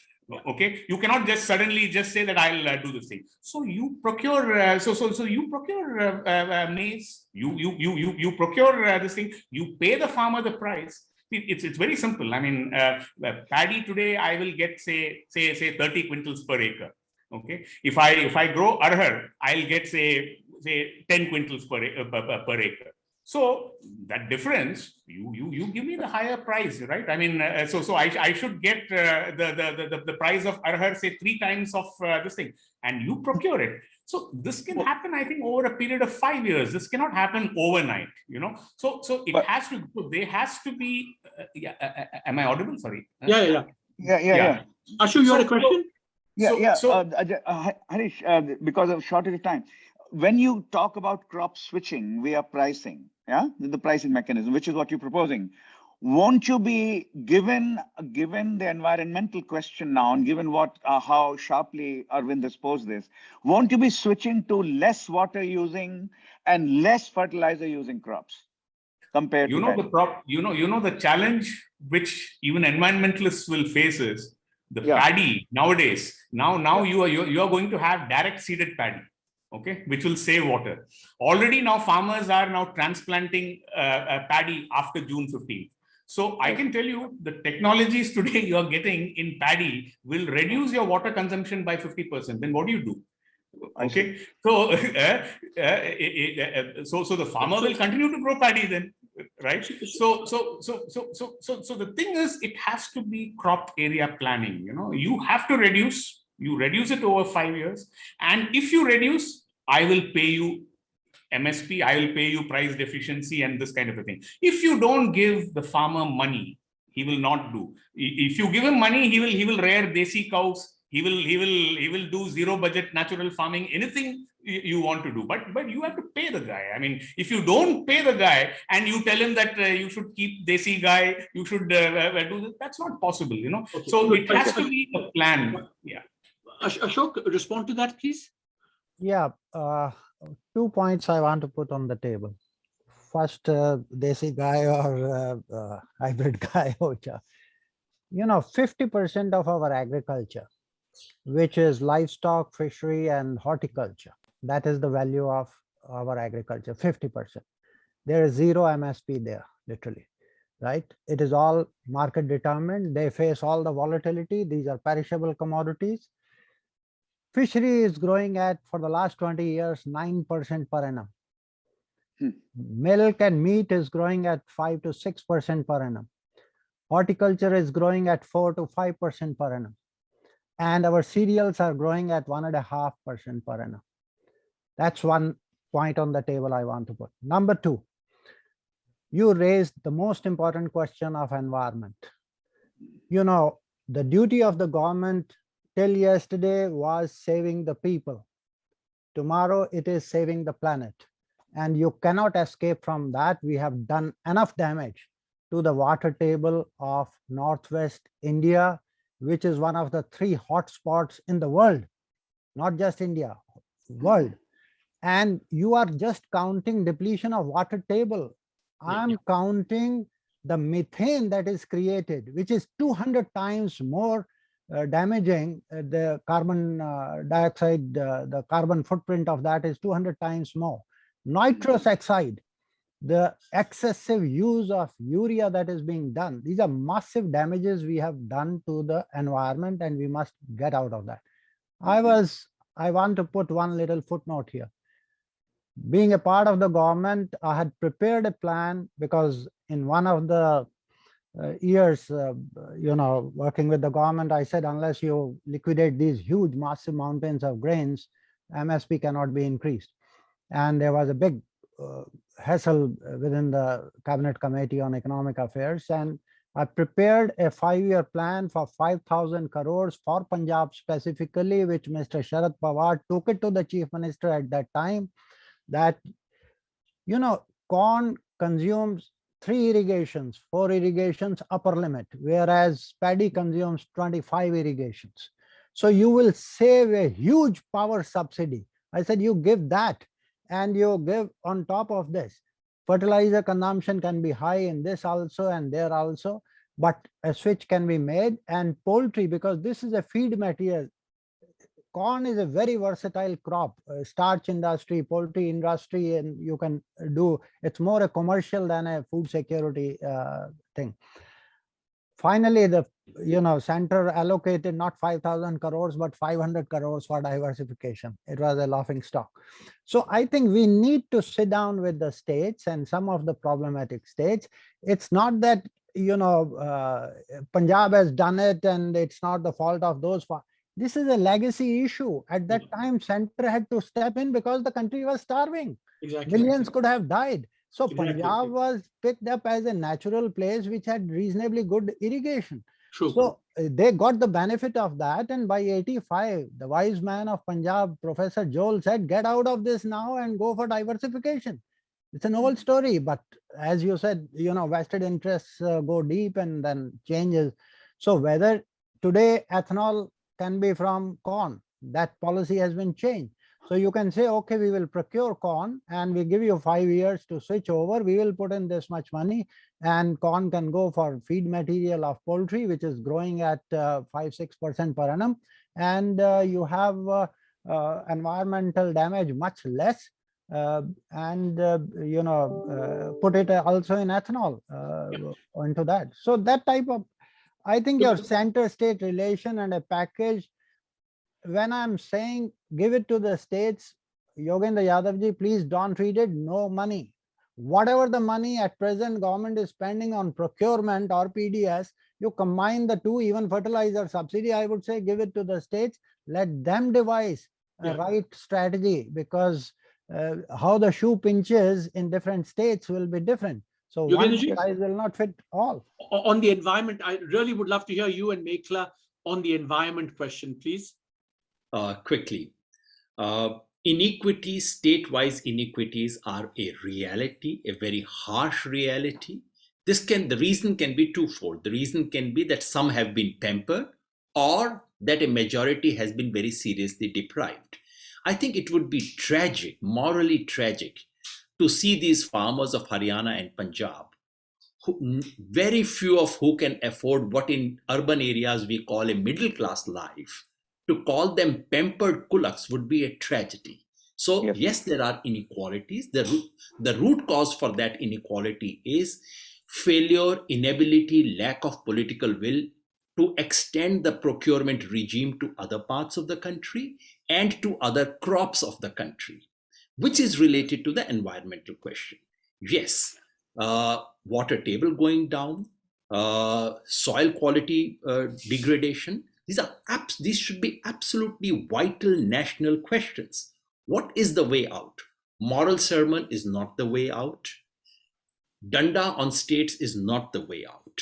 Okay, you cannot just suddenly just say that I'll do this thing. So you procure, so you procure maize. You procure this thing. You pay the farmer the price. It's very simple. I mean, paddy today I will get say 30 quintals per acre. Okay, if I grow arhar, I'll get say 10 quintals per acre. So that difference, you give me the higher price, right? I mean, so I should get the price of arhar, say 3 times of this thing, and you procure it. So this can happen, I think, over a period of 5 years. This cannot happen overnight, So it has to. There has to be. Am I audible? Sorry. Yeah. Ashok, you had a question? Harish, because of shortage of time, when you talk about crop switching via pricing, the pricing mechanism, which is what you're proposing, won't you be given the environmental question now, and given how sharply Arvind has posed this, won't you be switching to less water using and less fertilizer using crops compared to the challenge which even environmentalists will face is the paddy nowadays. Now you are going to have direct seeded paddy. Okay, which will save water. Already now farmers are now transplanting paddy after June 15th. So I can tell you the technologies today you are getting in paddy will reduce your water consumption by 50%. Then what do you do? Okay, so so the farmer will continue to grow paddy then, right? So the thing is, it has to be crop area planning. You have to reduce. You reduce it over 5 years, and if you reduce, I will pay you MSP, I will pay you price deficiency and this kind of a thing. If you don't give the farmer money, he will not do. If you give him money, he will rear desi cows. He will do zero budget natural farming. Anything you want to do, but you have to pay the guy. I mean, if you don't pay the guy and you tell him that you should keep desi guy, you should do this, that's not possible. Okay. So it has to be a plan. Yeah. Ashok, respond to that, please. Yeah, 2 points I want to put on the table. First, desi guy or hybrid guy, 50% of our agriculture, which is livestock, fishery, and horticulture, that is the value of our agriculture, 50%. There is zero MSP there, literally, right? It is all market determined. They face all the volatility. These are perishable commodities. Fishery is growing at, for the last 20 years, 9% per annum. Milk and meat is growing at 5 to 6% per annum. Horticulture is growing at 4 to 5% per annum. And our cereals are growing at 1.5% per annum. That's one point on the table I want to put. Number two, you raised the most important question of environment. You know, the duty of the government till yesterday was saving the people. Tomorrow it is saving the planet. And you cannot escape from that. We have done enough damage to the water table of Northwest India, which is one of the 3 hotspots in the world, not just India, world. And you are just counting depletion of water table. I'm counting the methane that is created, which is 200 times more damaging. The carbon dioxide, the carbon footprint of that is 200 times more. Nitrous oxide, the excessive use of urea that is being done. These are massive damages we have done to the environment, and we must get out of that. I want to put one little footnote here. Being a part of the government, I had prepared a plan because in one of the years, working with the government, I said, unless you liquidate these huge, massive mountains of grains, MSP cannot be increased. And there was a big hassle within the Cabinet Committee on Economic Affairs. And I prepared a 5-year plan for 5,000 crores for Punjab specifically, which Mr. Sharad Pawar took it to the Chief Minister at that time, that, corn consumes 3 irrigations, 4 irrigations upper limit, whereas paddy consumes 25 irrigations. So you will save a huge power subsidy. I said, you give that, and you give on top of this. Fertilizer consumption can be high in this also and there also, but a switch can be made. And poultry, because this is a feed material. Corn is a very versatile crop, starch industry, poultry industry, and you can do, it's more a commercial than a food security thing. Finally, the center allocated not 5,000 crores, but 500 crores for diversification. It was a laughing stock. So I think we need to sit down with the states and some of the problematic states. It's not that, Punjab has done it and it's not the fault of those. This is a legacy issue. At that time, center had to step in because the country was starving. Exactly. Millions could have died. So Exactly. Punjab was picked up as a natural place which had reasonably good irrigation. True. So they got the benefit of that. And by 85, the wise man of Punjab, Professor Joel, said, get out of this now and go for diversification. It's an old story, but as you said, vested interests go deep and then changes. So whether today ethanol can be from corn, that policy has been changed. So you can say, okay, we will procure corn and we give you 5 years to switch over. We will put in this much money, and corn can go for feed material of poultry, which is growing at 5-6% per annum. And you have environmental damage much less. And put it also in ethanol into that. So that type of, I think your center-state relation and a package, when I'm saying give it to the states, Yogendra Yadavji, please don't treat it no money. Whatever the money at present government is spending on procurement or PDS, you combine the two, even fertilizer subsidy, I would say give it to the states, let them devise a right strategy, because how the shoe pinches in different states will be different. So one size will not fit all. On the environment, I really would love to hear you and Mekhala on the environment question, please. Quickly. Inequities, state-wise inequities are a reality, a very harsh reality. The reason can be twofold. The reason can be that some have been pampered, or that a majority has been very seriously deprived. I think it would be tragic, morally tragic, to see these farmers of Haryana and Punjab, very few of who can afford what in urban areas we call a middle-class life. To call them pampered kulaks would be a tragedy. So yes, there are inequalities. The root cause for that inequality is failure, inability, lack of political will to extend the procurement regime to other parts of the country and to other crops of the country, which is related to the environmental question. Yes, water table going down, soil quality degradation. These should be absolutely vital national questions. What is the way out? Moral sermon is not the way out. Danda on states is not the way out.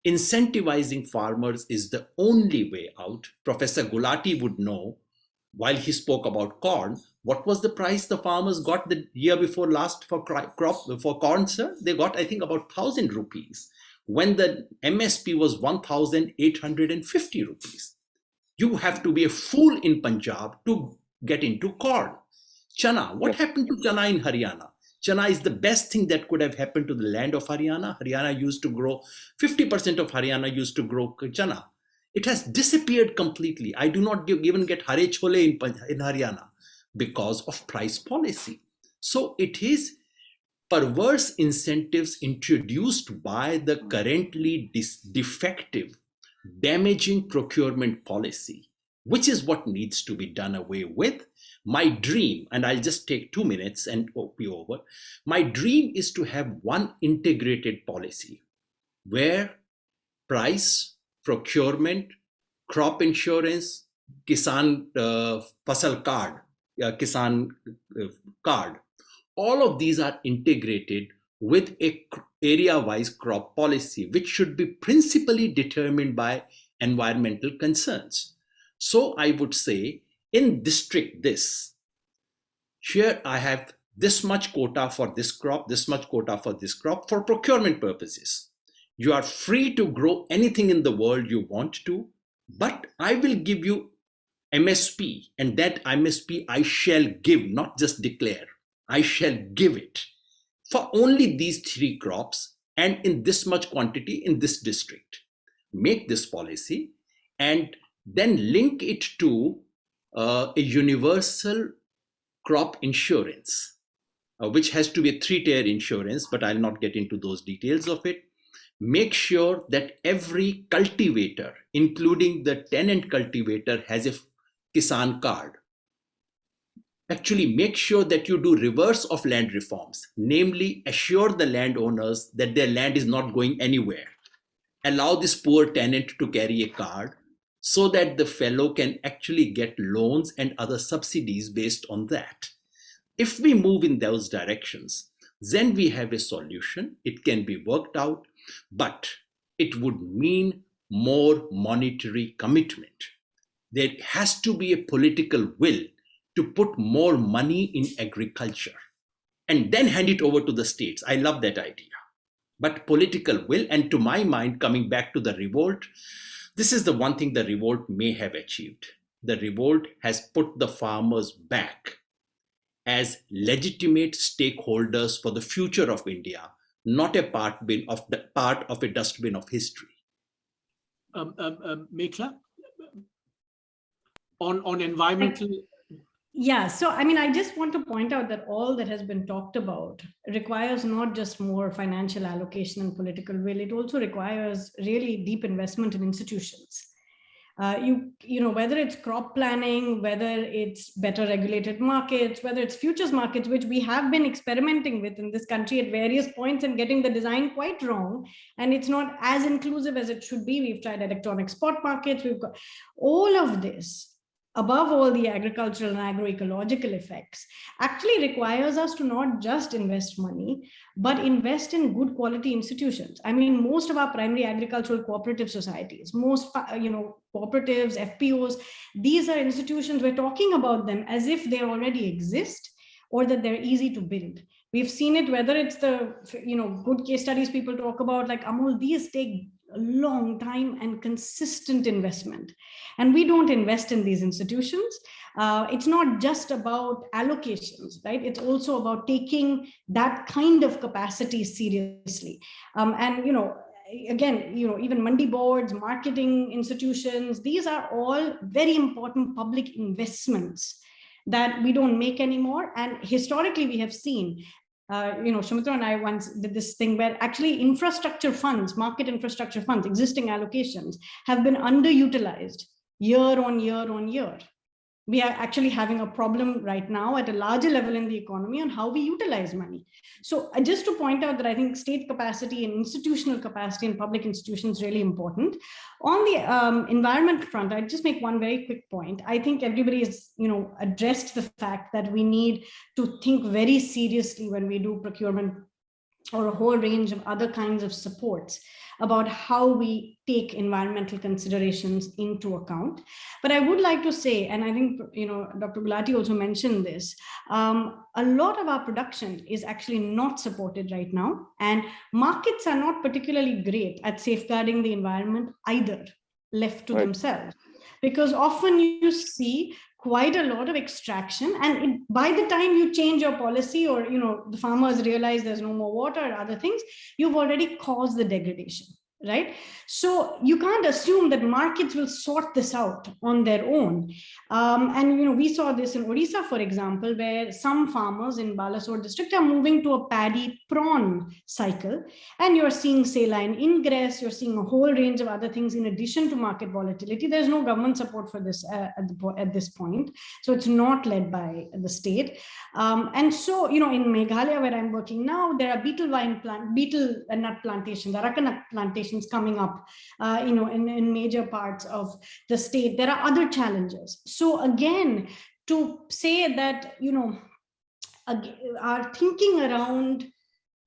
Incentivizing farmers is the only way out. Professor Gulati would know, while he spoke about corn, what was the price the farmers got the year before last for corn, sir? They got, I think, about 1,000 rupees when the MSP was 1,850 rupees. You have to be a fool in Punjab to get into corn. Chana, what happened to chana in Haryana? Chana is the best thing that could have happened to the land of Haryana. Haryana used to grow, 50% of Haryana used to grow chana. It has disappeared completely. I do not even get hare chole in Haryana because of price policy. So it is perverse incentives introduced by the currently defective, damaging procurement policy, which is what needs to be done away with. My dream, and I'll just take 2 minutes and be over. My dream is to have one integrated policy where price, procurement, crop insurance, Kisan Fasal card, Kisan card, all of these are integrated with a area-wise crop policy, which should be principally determined by environmental concerns. So I would say, in district this, here I have this much quota for this crop, this much quota for this crop for procurement purposes. You are free to grow anything in the world you want to, but I will give you MSP, and that MSP I shall give, not just declare. I shall give it for only these 3 crops and in this much quantity in this district. Make this policy and then link it to a universal crop insurance, which has to be a 3-tier insurance, but I'll not get into those details of it. Make sure that every cultivator, including the tenant cultivator, has a Kisan card. Actually, make sure that you do reverse of land reforms, namely assure the landowners that their land is not going anywhere. Allow this poor tenant to carry a card so that the fellow can actually get loans and other subsidies based on that. If we move in those directions, then we have a solution. It can be worked out, but it would mean more monetary commitment. There has to be a political will to put more money in agriculture and then hand it over to the states. I love that idea. But political will, and to my mind, coming back to the revolt, this is the one thing the revolt may have achieved. The revolt has put the farmers back as legitimate stakeholders for the future of India, not a part of a dustbin of history. Mekhala, on environmental. Yeah, so I mean, I just want to point out that all that has been talked about requires not just more financial allocation and political will, it also requires really deep investment in institutions. You know, whether it's crop planning, whether it's better regulated markets, whether it's futures markets, which we have been experimenting with in this country at various points and getting the design quite wrong. And it's not as inclusive as it should be. We've tried electronic spot markets. We've got all of this. Above all, the agricultural and agroecological effects actually requires us to not just invest money, but invest in good quality institutions. I mean, most of our primary agricultural cooperative societies, most, cooperatives, FPOs, these are institutions, we're talking about them as if they already exist or that they're easy to build. We've seen it, whether it's the, good case studies people talk about, like Amul, these take a long time and consistent investment. And we don't invest in these institutions. It's not just about allocations, right? It's also about taking that kind of capacity seriously. Again, even Mandi boards, marketing institutions, these are all very important public investments that we don't make anymore. And historically, we have seen Shoumitro and I once did this thing where actually infrastructure funds, market infrastructure funds, existing allocations have been underutilized year on year on year. we are actually having a problem right now at a larger level in the economy on how we utilize money. So just to point out that I think state capacity and institutional capacity in public institutions is really important. On the environment front, I'd just make one very quick point. I think everybody has, addressed the fact that we need to think very seriously when we do procurement or a whole range of other kinds of supports about how we take environmental considerations into account. But I would like to say, and I think Dr. Gulati also mentioned this, a lot of our production is actually not supported right now, and markets are not particularly great at safeguarding the environment either, left to themselves, because often you see quite a lot of extraction, and by the time you change your policy or the farmers realize there's no more water or other things, you've already caused the degradation, right? So you can't assume that markets will sort this out on their own. And we saw this in Odisha, for example, where some farmers in Balasore district are moving to a paddy prawn cycle, and you're seeing saline ingress, you're seeing a whole range of other things in addition to market volatility. There's no government support for this at this point, so it's not led by the state. And so in Meghalaya, where I'm working now, there are betel nut plantations, areca nut plantations coming up in major parts of the state. There are other challenges. So again, to say that our thinking around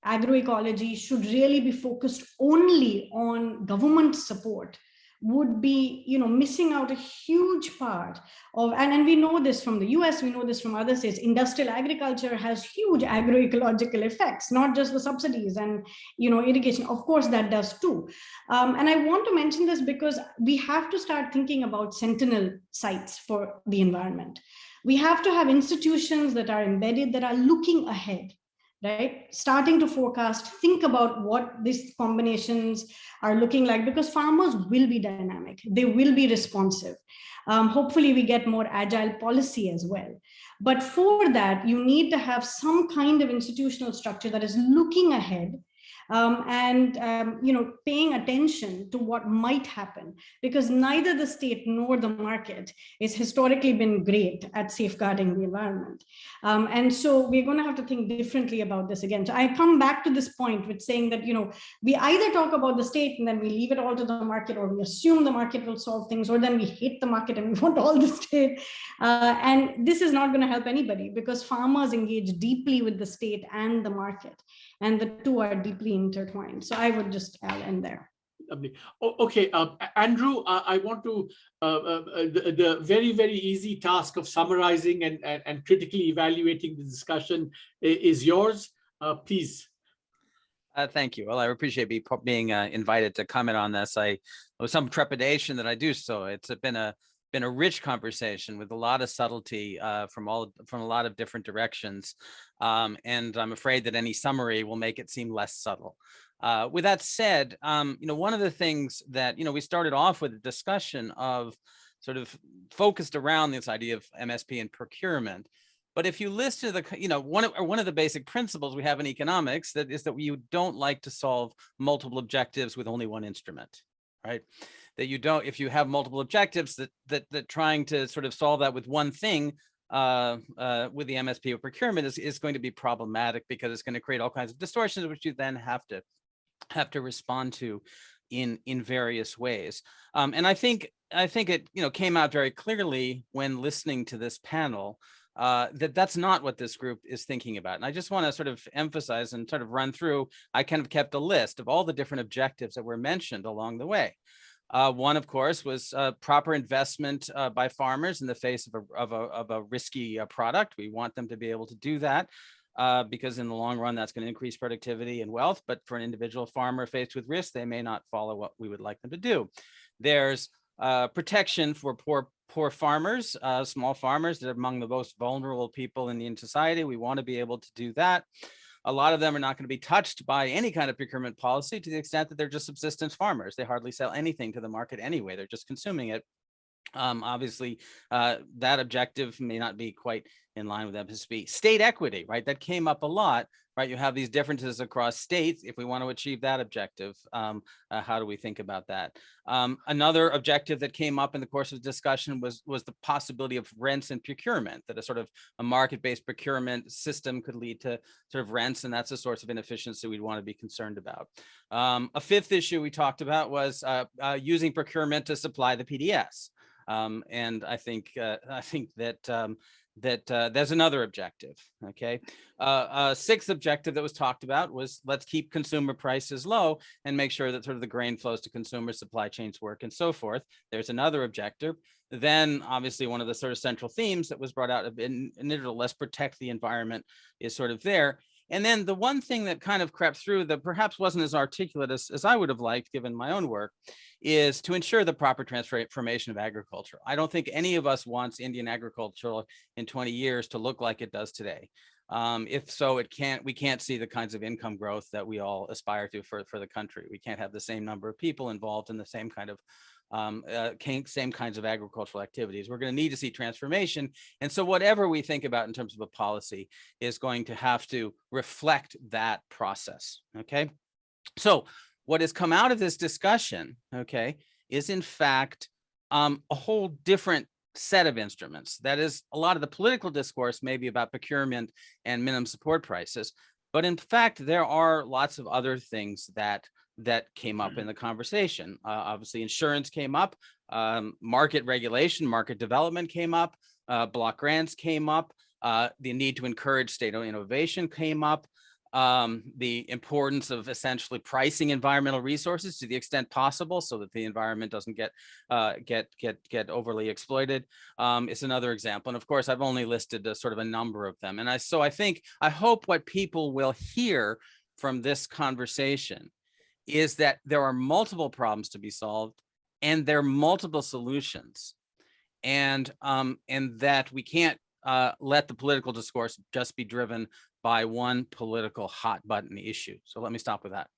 agroecology should really be focused only on government support would be missing out a huge part of, and we know this from the US, we know this from other states. Industrial agriculture has huge agroecological effects, not just the subsidies and irrigation. Of course that does too. And I want to mention this because we have to start thinking about sentinel sites for the environment. We have to have institutions that are embedded, that are looking ahead, right? Starting to forecast, think about what these combinations are looking like, because farmers will be dynamic, they will be responsive. Hopefully we get more agile policy as well. But for that, you need to have some kind of institutional structure that is looking ahead and paying attention to what might happen, because neither the state nor the market has historically been great at safeguarding the environment. And so we're going to have to think differently about this again. So I come back to this point with saying that, we either talk about the state and then we leave it all to the market, or we assume the market will solve things, or then we hate the market and we want all the state. And this is not going to help anybody, because farmers engage deeply with the state and the market, and the two are deeply intertwined. So I would just end there. Okay, Andrew, I want to, the very, very easy task of summarizing and critically evaluating the discussion is yours. Please. Thank you. Well, I appreciate being invited to comment on this. With some trepidation that I do so. It's been a rich conversation with a lot of subtlety from a lot of different directions, and I'm afraid that any summary will make it seem less subtle. With that said, one of the things that we started off with a discussion of sort of focused around this idea of MSP and procurement. But if you listen to the, one of the basic principles we have in economics that is that you don't like to solve multiple objectives with only one instrument, right? That you don't, if you have multiple objectives, that trying to sort of solve that with one thing with the MSP or procurement is going to be problematic, because it's going to create all kinds of distortions, which you then have to respond to in various ways. And I think it came out very clearly when listening to this panel that's not what this group is thinking about. And I just want to sort of emphasize and sort of run through, I kind of kept a list of all the different objectives that were mentioned along the way. One, of course, was proper investment by farmers in the face of a risky product. We want them to be able to do that because in the long run, that's going to increase productivity and wealth. But for an individual farmer faced with risk, they may not follow what we would like them to do. There's protection for poor farmers, small farmers that are among the most vulnerable people in society. We want to be able to do that. A lot of them are not going to be touched by any kind of procurement policy to the extent that they're just subsistence farmers. They hardly sell anything to the market anyway. They're just consuming it. Obviously, that objective may not be quite in line with MSP. State equity, right? That came up a lot, right? You have these differences across states. If we want to achieve that objective, how do we think about that? Another objective that came up in the course of the discussion was the possibility of rents and procurement, that a sort of a market-based procurement system could lead to sort of rents, and that's a source of inefficiency we'd want to be concerned about. A fifth issue we talked about was using procurement to supply the PDS. And I think that there's another objective. Okay, sixth objective that was talked about was let's keep consumer prices low and make sure that sort of the grain flows to consumers, supply chains work, and so forth. There's another objective. Then obviously one of the sort of central themes that was brought out in let's protect the environment is sort of there. And then the one thing that kind of crept through that perhaps wasn't as articulate as I would have liked, given my own work, is to ensure the proper transformation of agriculture. I don't think any of us wants Indian agriculture in 20 years to look like it does today. If so, we can't see the kinds of income growth that we all aspire to for the country. We can't have the same number of people involved in the same kind of same kinds of agricultural activities. We're going to need to see transformation. And so whatever we think about in terms of a policy is going to have to reflect that process. Okay. So what has come out of this discussion, okay, is in fact a whole different set of instruments. That is, a lot of the political discourse may be about procurement and minimum support prices, but in fact, there are lots of other things that came up in the conversation. Obviously, insurance came up, market regulation, market development came up, block grants came up, the need to encourage state innovation came up, the importance of essentially pricing environmental resources to the extent possible so that the environment doesn't get overly exploited is another example. And of course, I've only listed a sort of a number of them. And I hope what people will hear from this conversation is that there are multiple problems to be solved and there are multiple solutions, and that we can't let the political discourse just be driven by one political hot button issue. So let me stop with that.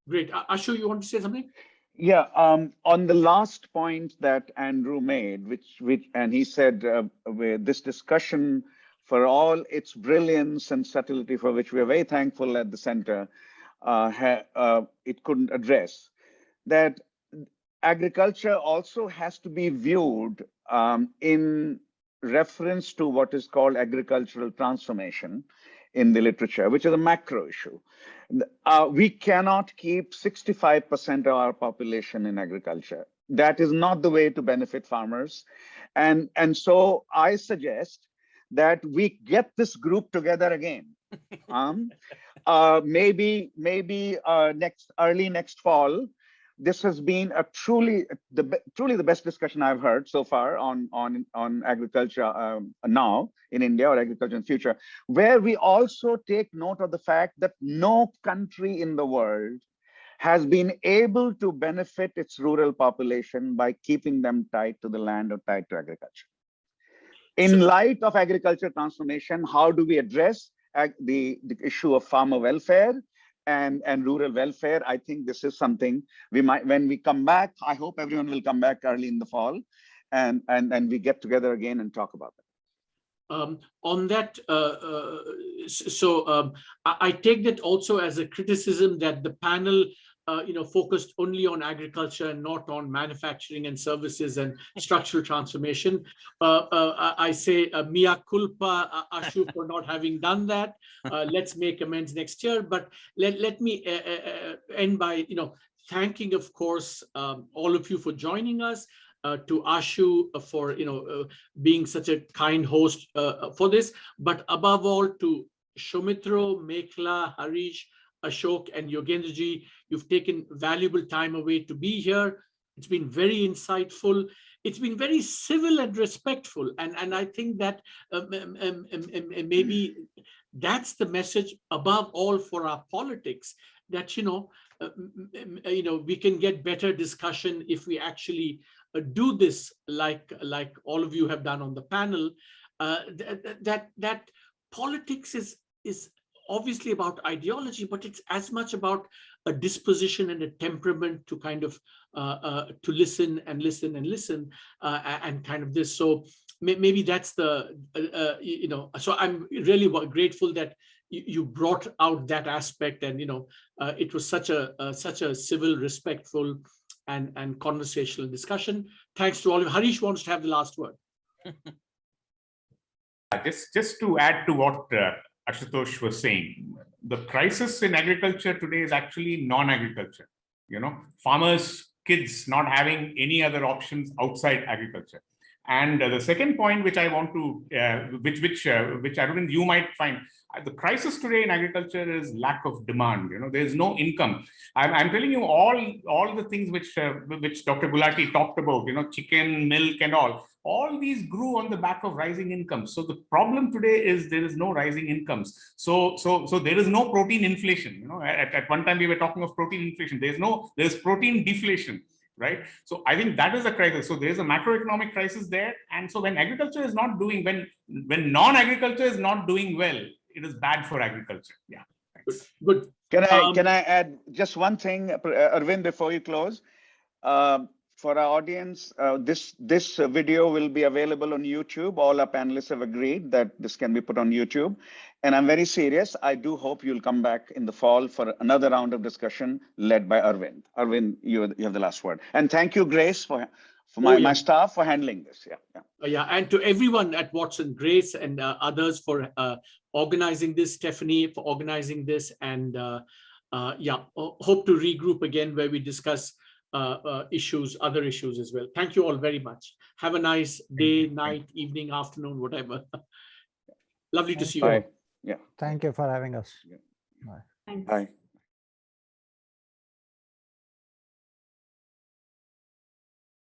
Great. Ashok, you want to say something? Yeah, on the last point that Andrew made, which and he said with this discussion, for all its brilliance and subtlety, for which we are very thankful at the center, it couldn't address that agriculture also has to be viewed in reference to what is called agricultural transformation in the literature, which is a macro issue. We cannot keep 65% of our population in agriculture. That is not the way to benefit farmers. And so I suggest that we get this group together again. Maybe early next fall. This has been a truly the best discussion I've heard so far on agriculture now in India, or agriculture in the future, where we also take note of the fact that no country in the world has been able to benefit its rural population by keeping them tied to the land or tied to agriculture. In light of agriculture transformation, how do we address the issue of farmer welfare and rural welfare? I think this is something we might, when we come back, I hope everyone will come back early in the fall, and we get together again and talk about that. On that, I take that also as a criticism that the panel focused only on agriculture and not on manufacturing and services and structural transformation. I say mea culpa, Ashok, for not having done that. Let's make amends next year. But let me end by thanking, of course, all of you for joining us. To Ashu for being such a kind host for this, but above all to Shoumitro, Mekhala, Harish, Ashok, and Yogendra, you've taken valuable time away to be here. It's been very insightful. It's been very civil and respectful, and I think that maybe that's the message above all for our politics. That we can get better discussion if we actually do this like all of you have done on the panel. That politics is obviously about ideology, but it's as much about a disposition and a temperament to kind of to listen and listen and listen and kind of this. So maybe that's the So I'm really grateful that you brought out that aspect, and it was such a civil, respectful, and conversational discussion. Thanks to all of you. Harish wants to have the last word. Just to add to what Ashutosh was saying, the crisis in agriculture today is actually non-agriculture. Farmers, kids not having any other options outside agriculture. And the second point, which I want to, which Arvind, you might find, the crisis today in agriculture is lack of demand. There is no income. I'm telling you all the things which Dr. Gulati talked about. Chicken, milk, and all these grew on the back of rising incomes. So the problem today is there is no rising incomes. So there is no protein inflation. At one time we were talking of protein inflation. There's protein deflation. Right. So I think that is a crisis. So there's a macroeconomic crisis there. And so when agriculture is not doing, when non-agriculture is not doing well, it is bad for agriculture. Yeah. Thanks. Good. Can I add just one thing, Arvind, before you close? For our audience, this video will be available on YouTube. All our panelists have agreed that this can be put on YouTube. And I'm very serious. I do hope you'll come back in the fall for another round of discussion led by Arvind. Arvind, you have the last word. And thank you, Grace, for my staff for handling this. Yeah. And to everyone at Watson, Grace and others for organizing this, Stephanie for organizing this, and hope to regroup again where we discuss other issues as well. Thank you all very much. Have a nice day, night, evening, afternoon, whatever. Lovely to see you all. Yeah. Thank you for having us. Yeah. Bye. Thanks. Bye.